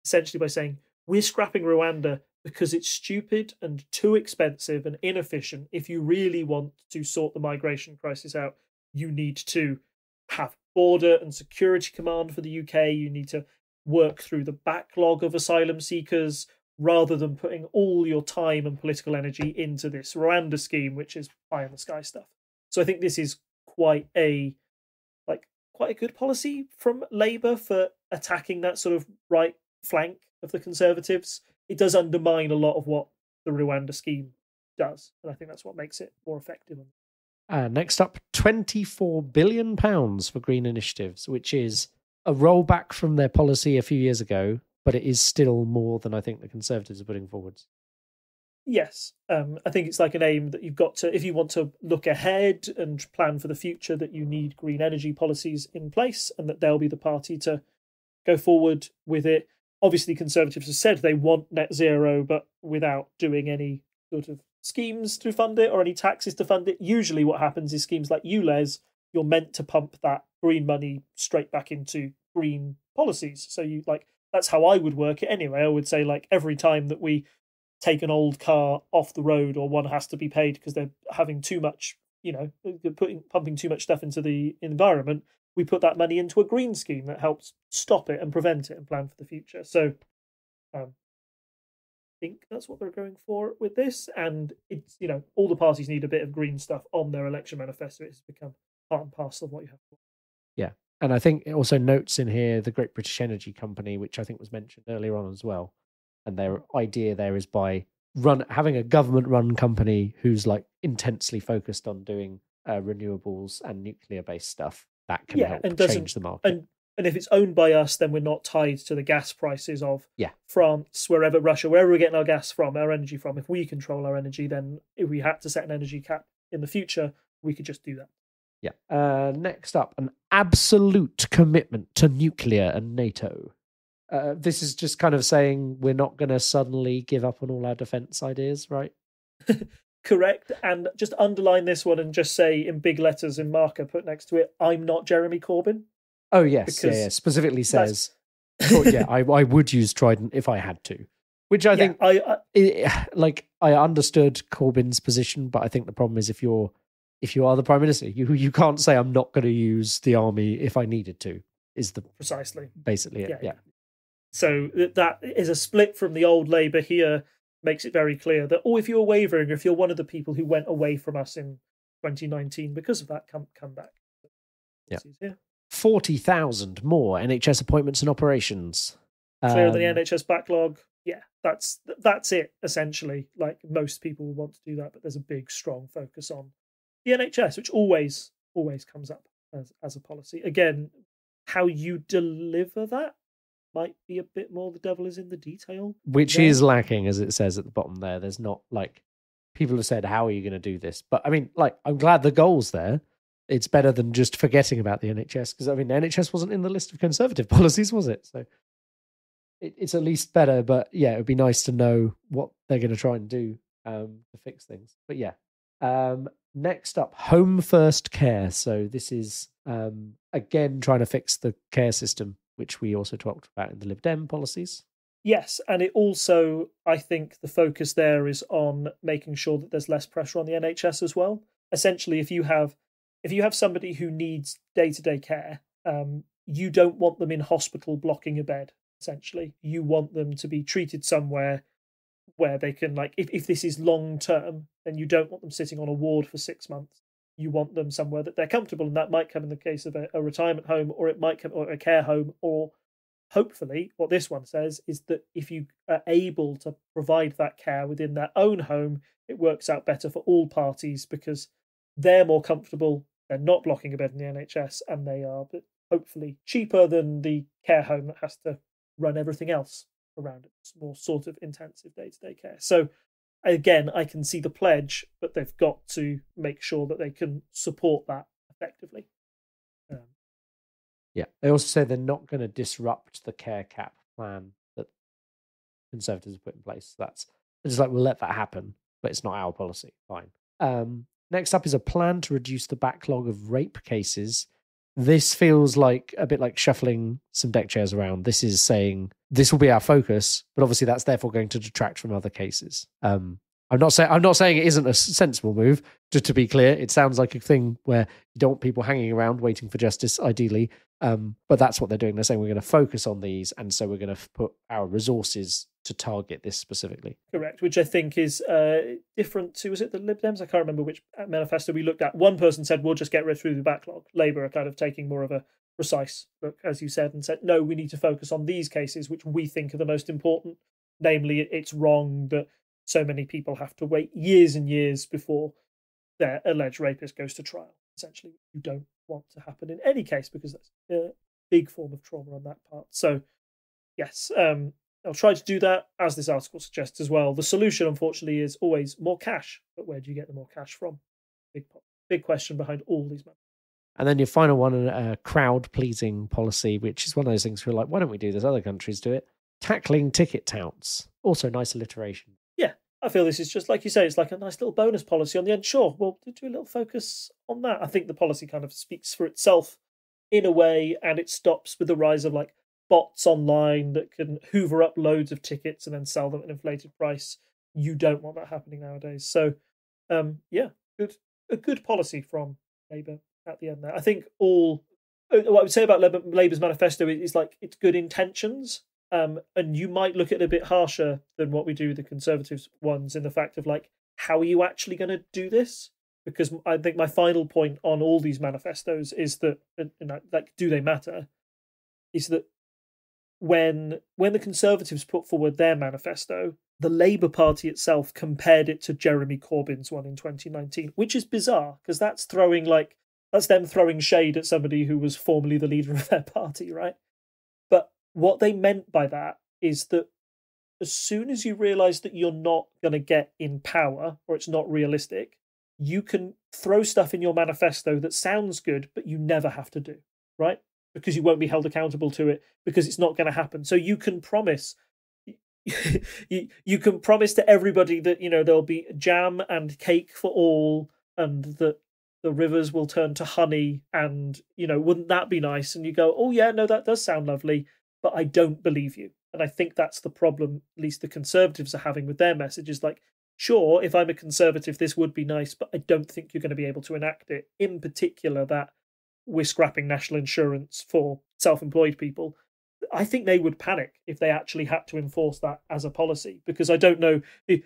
essentially by saying we're scrapping Rwanda because it's stupid and too expensive and inefficient. If you really want to sort the migration crisis out, you need to have border and security command for the UK. You need to work through the backlog of asylum seekers rather than putting all your time and political energy into this Rwanda scheme, which is pie in the sky stuff. So I think this is quite a good policy from Labour for attacking that sort of right flank of the Conservatives. It does undermine a lot of what the Rwanda scheme does, and I think that's what makes it more effective. Next up, £24 billion for green initiatives, which is a rollback from their policy a few years ago, but it is still more than I think the Conservatives are putting forwards. Yes, I think it's like an aim that you've got to, if you want to look ahead and plan for the future, that you need green energy policies in place and that they'll be the party to go forward with it. Obviously, Conservatives have said they want net zero, but without doing any sort of schemes to fund it or any taxes to fund it. Usually what happens is schemes like ULEZ, you're meant to pump that green money straight back into green policies. So you like, that's how I would work it anyway. I would say like every time that we take an old car off the road or one has to be paid because they're having too much, pumping too much stuff into the environment, we put that money into a green scheme that helps stop it and prevent it and plan for the future. So I think that's what they're going for with this. And it's, all the parties need a bit of green stuff on their election manifesto. It's become part and parcel of what you have to. Yeah. And I think it also notes in here the Great British Energy Company, which I think was mentioned earlier on as well. And their idea there is by having a government-run company who's like intensely focused on doing renewables and nuclear-based stuff, that can help change the market. And if it's owned by us, then we're not tied to the gas prices of France, Russia, wherever we're getting our gas from, our energy from. If we control our energy, then if we had to set an energy cap in the future, we could just do that. Yeah. Next up, an absolute commitment to nuclear and NATO. This is just kind of saying we're not going to suddenly give up on all our defence ideas, right? Correct. And just underline this one and just say in big letters in marker put next to it, I'm not Jeremy Corbyn. Oh, yes. Yeah. Specifically says, I would use Trident if I had to. Which I think, I understood Corbyn's position, but I think the problem is if you are the Prime Minister, you can't say I'm not going to use the army if I needed to, is the precisely basically it. Yeah. So that is a split from the old Labour here, makes it very clear that, if you're wavering, or if you're one of the people who went away from us in 2019 because of that, come back. Yeah. 40,000 more NHS appointments and operations. Clear the NHS backlog. Yeah, that's it, essentially. Like, most people will want to do that, but there's a big, strong focus on the NHS, which always comes up as a policy. Again, how you deliver that might be a bit more the devil is in the detail. Which is lacking, as it says at the bottom there. There's not, like, people have said, how are you going to do this? But, I mean, like, I'm glad the goal's there. It's better than just forgetting about the NHS, because, I mean, the NHS wasn't in the list of Conservative policies, was it? So it's at least better, but, yeah, it would be nice to know what they're going to try and do to fix things. But, yeah. Next up, home first care. So this is, again, trying to fix the care system, which we also talked about in the Lib Dem policies. Yes, and it also, I think the focus there is on making sure that there's less pressure on the NHS as well. Essentially, if you have somebody who needs day-to-day care, you don't want them in hospital blocking a bed, essentially. You want them to be treated somewhere where they can, like, if this is long-term, then you don't want them sitting on a ward for 6 months. You want them somewhere that they're comfortable, and that might come in the case of a retirement home, or it might come, or a care home, or hopefully what this one says is that if you are able to provide that care within their own home, it works out better for all parties because they're more comfortable, they're not blocking a bed in the NHS, and they are hopefully cheaper than the care home that has to run everything else around it. It's more sort of intensive day-to-day care. So again, I can see the pledge, but they've got to make sure that they can support that effectively. Yeah, they also say they're not going to disrupt the care cap plan that Conservatives have put in place. So that's just like, we'll let that happen, but it's not our policy. Fine. Next up is a plan to reduce the backlog of rape cases. This feels like a bit like shuffling some deck chairs around. This is saying this will be our focus, but obviously that's therefore going to detract from other cases. I'm not saying it isn't a sensible move. Just to be clear, it sounds like a thing where you don't want people hanging around waiting for justice, ideally. But that's what they're doing. They're saying we're going to focus on these, and so we're going to put our resources to target this specifically. Correct, which I think is different to, was it the Lib Dems? I can't remember which manifesto we looked at. One person said, we'll just get rid through the backlog. Labour are kind of taking more of a precise look, as you said, and said, no, we need to focus on these cases, which we think are the most important. Namely, it's wrong that so many people have to wait years and years before their alleged rapist goes to trial. Essentially, you don't want to happen in any case, because that's a big form of trauma on that part. So, yes, I'll try to do that, as this article suggests as well. The solution, unfortunately, is always more cash. But where do you get the more cash from? Big question behind all these matters. And then your final one, a crowd-pleasing policy, which is one of those things where, like, why don't we do this? Other countries do it. Tackling ticket touts. Also nice alliteration. Yeah, I feel this is just, like you say, it's like a nice little bonus policy on the end. Sure, we'll do a little focus on that. I think the policy kind of speaks for itself in a way, and it stops with the rise of, like, bots online that can hoover up loads of tickets and then sell them at an inflated price. You don't want that happening nowadays. So, yeah, a good policy from Labour at the end there. I think what I would say about Labour's manifesto is like, it's good intentions, and you might look at it a bit harsher than what we do with the Conservatives ones, in the fact of, like, how are you actually going to do this? Because I think my final point on all these manifestos is that, like, do they matter? Is that when the Conservatives put forward their manifesto, the Labour Party itself compared it to Jeremy Corbyn's one in 2019, which is bizarre, because that's them throwing shade at somebody who was formerly the leader of their party, right? But what they meant by that is that as soon as you realise that you're not going to get in power, or it's not realistic, you can throw stuff in your manifesto that sounds good, but you never have to do, right? Because you won't be held accountable to it, because it's not going to happen. So you can promise, you can promise to everybody that, there'll be jam and cake for all, and that the rivers will turn to honey, and, wouldn't that be nice? And you go, oh yeah, no, that does sound lovely, but I don't believe you. And I think that's the problem, at least the Conservatives are having with their message, is like, sure, if I'm a Conservative, this would be nice, but I don't think you're going to be able to enact it. In particular, that we're scrapping national insurance for self-employed people. I think they would panic if they actually had to enforce that as a policy, because I don't know,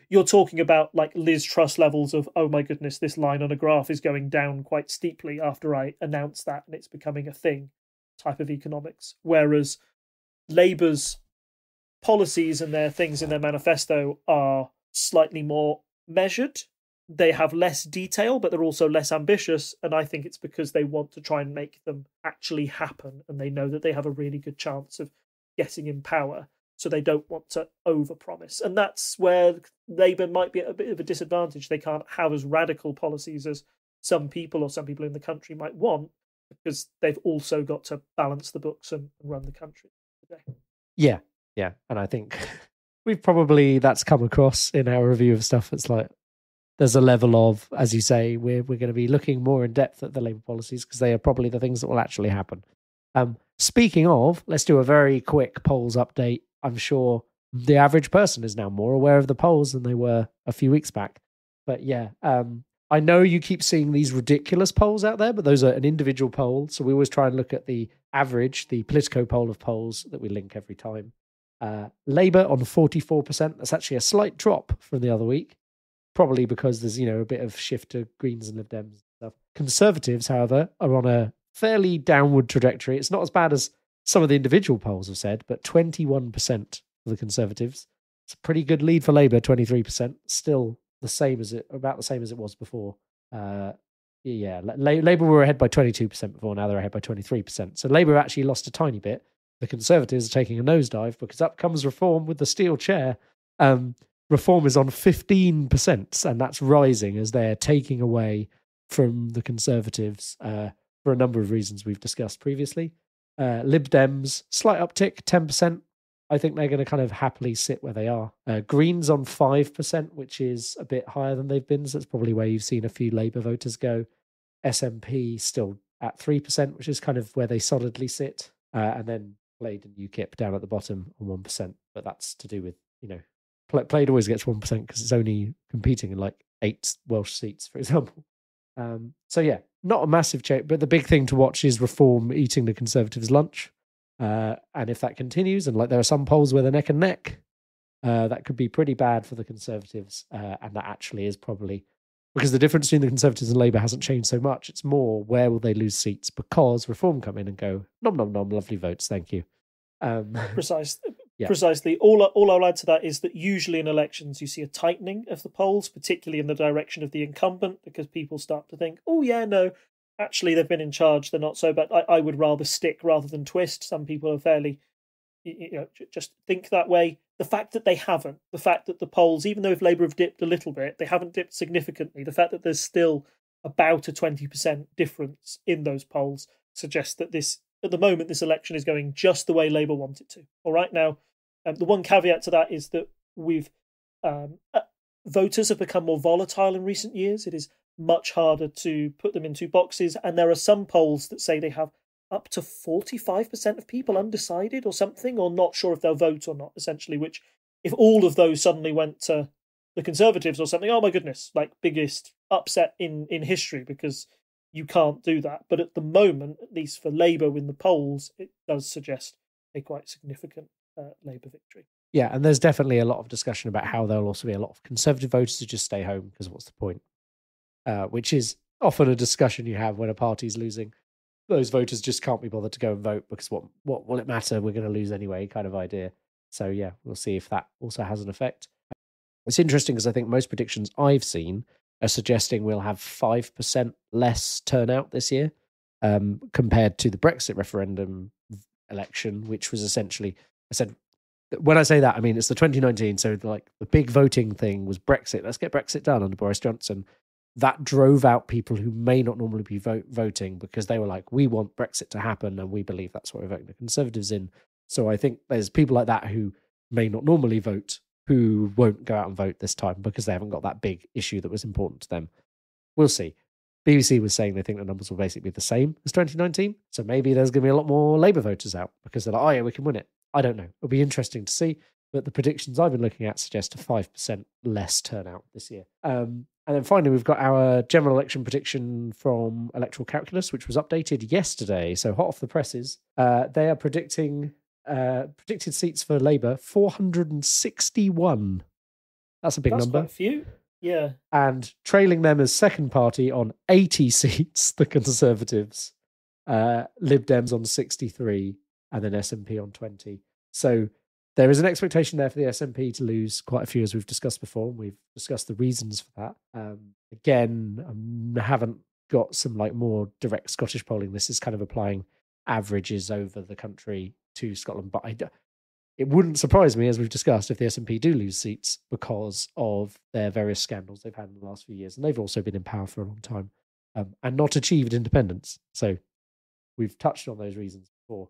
you're talking about, like, Liz Truss levels of, oh my goodness, this line on a graph is going down quite steeply after I announce that, and it's becoming a thing type of economics. Whereas Labour's policies and their things in their manifesto are slightly more measured. They have less detail, but they're also less ambitious. And I think it's because they want to try and make them actually happen. And they know that they have a really good chance of getting in power. So they don't want to overpromise. And that's where Labour might be at a bit of a disadvantage. They can't have as radical policies as some people in the country might want, because they've also got to balance the books and run the country today. Yeah. And I think that's come across in our review of stuff. It's like, there's a level of, as you say, we're going to be looking more in depth at the Labour policies, because they are probably the things that will actually happen. Speaking of, let's do a very quick polls update. I'm sure the average person is now more aware of the polls than they were a few weeks back. But yeah, I know you keep seeing these ridiculous polls out there, but those are an individual poll. So we always try and look at the average, the Politico poll of polls that we link every time. Labour on 44%. That's actually a slight drop from the other week, probably because there's, a bit of shift to Greens and Lib Dems and stuff. Conservatives, however, are on a fairly downward trajectory. It's not as bad as some of the individual polls have said, but 21% for the Conservatives. It's a pretty good lead for Labour, 23%. Still about the same as it was before. Labour were ahead by 22% before, now they're ahead by 23%. So Labour actually lost a tiny bit. The Conservatives are taking a nosedive, because up comes Reform with the steel chair. Reform is on 15%, and that's rising as they're taking away from the Conservatives for a number of reasons we've discussed previously. Lib Dems, slight uptick, 10%. I think they're going to kind of happily sit where they are. Greens on 5%, which is a bit higher than they've been. So that's probably where you've seen a few Labour voters go. SNP still at 3%, which is kind of where they solidly sit. And then Plaid and UKIP down at the bottom on 1%. But that's to do with, Plaid always gets 1% because it's only competing in like 8 Welsh seats, for example. So yeah, not a massive change. But the big thing to watch is Reform eating the Conservatives' lunch. And if that continues, and like there are some polls where they're neck and neck, that could be pretty bad for the Conservatives. And that actually is probably because the difference between the Conservatives and Labour hasn't changed so much. It's more where will they lose seats because Reform come in and go, nom, nom, nom, lovely votes, thank you. Precisely. All I'll add to that is that usually in elections you see a tightening of the polls, particularly in the direction of the incumbent, because people start to think, oh yeah, no, actually they've been in charge, they're not so bad. I would rather stick rather than twist. Some people are fairly, just think that way. The fact that they haven't, the fact that the polls, even though if Labour have dipped a little bit, they haven't dipped significantly. The fact that there's still about a 20% difference in those polls suggests that at the moment, this election is going just the way Labour want it to. All right, now, the one caveat to that is that voters have become more volatile in recent years. It is much harder to put them into boxes, and there are some polls that say they have up to 45% of people undecided or something, or not sure if they'll vote or not, essentially, which if all of those suddenly went to the Conservatives or something, oh my goodness, like biggest upset in history, because you can't do that. But at the moment, at least for Labour in the polls, it does suggest a quite significant Labour victory. Yeah, and there's definitely a lot of discussion about how there'll also be a lot of Conservative voters who just stay home because what's the point? Which is often a discussion you have when a party's losing. Those voters just can't be bothered to go and vote because what will it matter? We're going to lose anyway, kind of idea. So yeah, we'll see if that also has an effect. It's interesting because I think most predictions I've seen are suggesting we'll have 5% less turnout this year compared to the Brexit referendum election, which was essentially, when I say that, I mean, it's the 2019. So like the big voting thing was Brexit. Let's get Brexit done under Boris Johnson. That drove out people who may not normally be voting because they were like, we want Brexit to happen and we believe that's what we're voting the Conservatives in. So I think there's people like that who may not normally vote who won't go out and vote this time because they haven't got that big issue that was important to them. We'll see. BBC was saying they think the numbers will basically be the same as 2019. So maybe there's going to be a lot more Labour voters out because they're like, oh yeah, we can win it. I don't know. It'll be interesting to see. But the predictions I've been looking at suggest a 5% less turnout this year. And then finally, we've got our general election prediction from Electoral Calculus, which was updated yesterday. So hot off the presses. They are predicting predicted seats for Labour, 461. That's a big number. Quite a few. Yeah. And trailing them as second party on 80 seats, the Conservatives, Lib Dems on 63, and then SNP on 20. So there is an expectation there for the SNP to lose quite a few, as we've discussed before. We've discussed the reasons for that. Again, I haven't got some like more direct Scottish polling. This is kind of applying averages over the country to Scotland. But it wouldn't surprise me, as we've discussed, if the SNP do lose seats because of their various scandals they've had in the last few years. And they've also been in power for a long time and not achieved independence. So we've touched on those reasons before.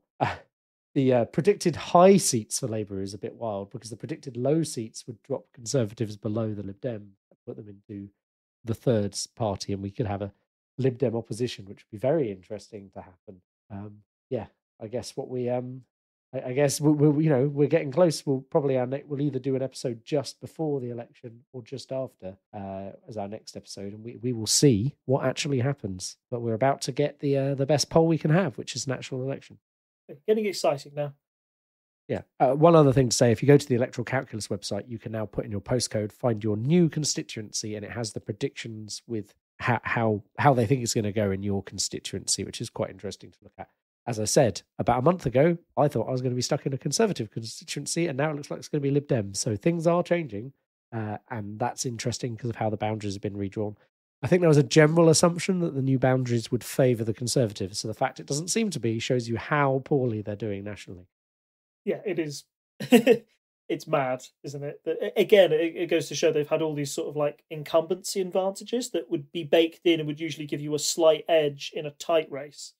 The predicted high seats for Labour is a bit wild because the predicted low seats would drop Conservatives below the Lib Dem and put them into the third party, and we could have a Lib Dem opposition, which would be very interesting to happen. I guess what we I guess we're getting close. We'll probably we'll either do an episode just before the election or just after as our next episode, and we will see what actually happens. But we're about to get the best poll we can have, which is national election. Getting exciting now. Yeah. One other thing to say: if you go to the Electoral Calculus website, you can now put in your postcode, find your new constituency, and it has the predictions with how they think it's going to go in your constituency, which is quite interesting to look at. As I said, about a month ago, I thought I was going to be stuck in a Conservative constituency, and now it looks like it's going to be Lib Dem. So things are changing, and that's interesting because of how the boundaries have been redrawn. I think there was a general assumption that the new boundaries would favour the Conservatives. So the fact it doesn't seem to be shows you how poorly they're doing nationally. Yeah, it is. It's mad, isn't it? Again, it goes to show they've had all these sort of like incumbency advantages that would be baked in and would usually give you a slight edge in a tight race.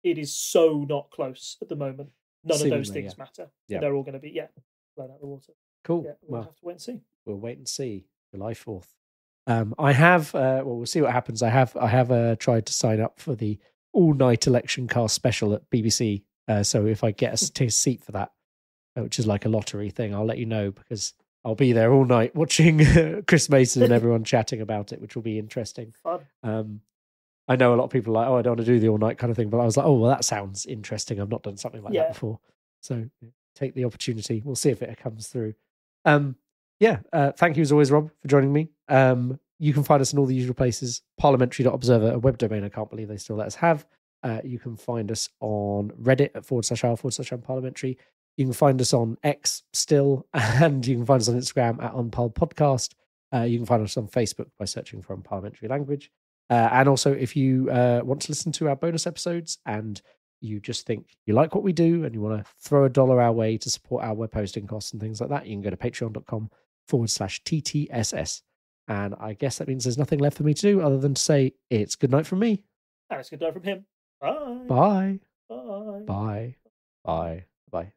It is so not close at the moment. none of those Seemingly, things yeah. matter. Yeah. They're all going to be blown out of the water. Cool. Yeah, we'll have to wait and see. We'll wait and see. July 4th. I have. We'll see what happens. I have tried to sign up for the all-night election cast special at BBC. So if I get a seat for that, which is like a lottery thing, I'll let you know, because I'll be there all night watching Chris Mason and everyone chatting about it, which will be interesting. Fun. I know a lot of people are like, oh, I don't want to do the all-night kind of thing, but I was like, oh, well, that sounds interesting. I've not done something like that before. So take the opportunity. We'll see if it comes through. Thank you as always, Rob, for joining me. You can find us in all the usual places. Parliamentary.observer, a web domain I can't believe they still let us have. You can find us on Reddit at /r/unparliamentary. You can find us on X still, and you can find us on Instagram at unparlpodcast. You can find us on Facebook by searching for Unparliamentary Language. And also, if you want to listen to our bonus episodes and you just think you like what we do and you want to throw $1 our way to support our web hosting costs and things like that, you can go to patreon.com/TTSS. And I guess that means there's nothing left for me to do other than to say it's good night from me. And it's good night from him. Bye. Bye. Bye. Bye. Bye. Bye.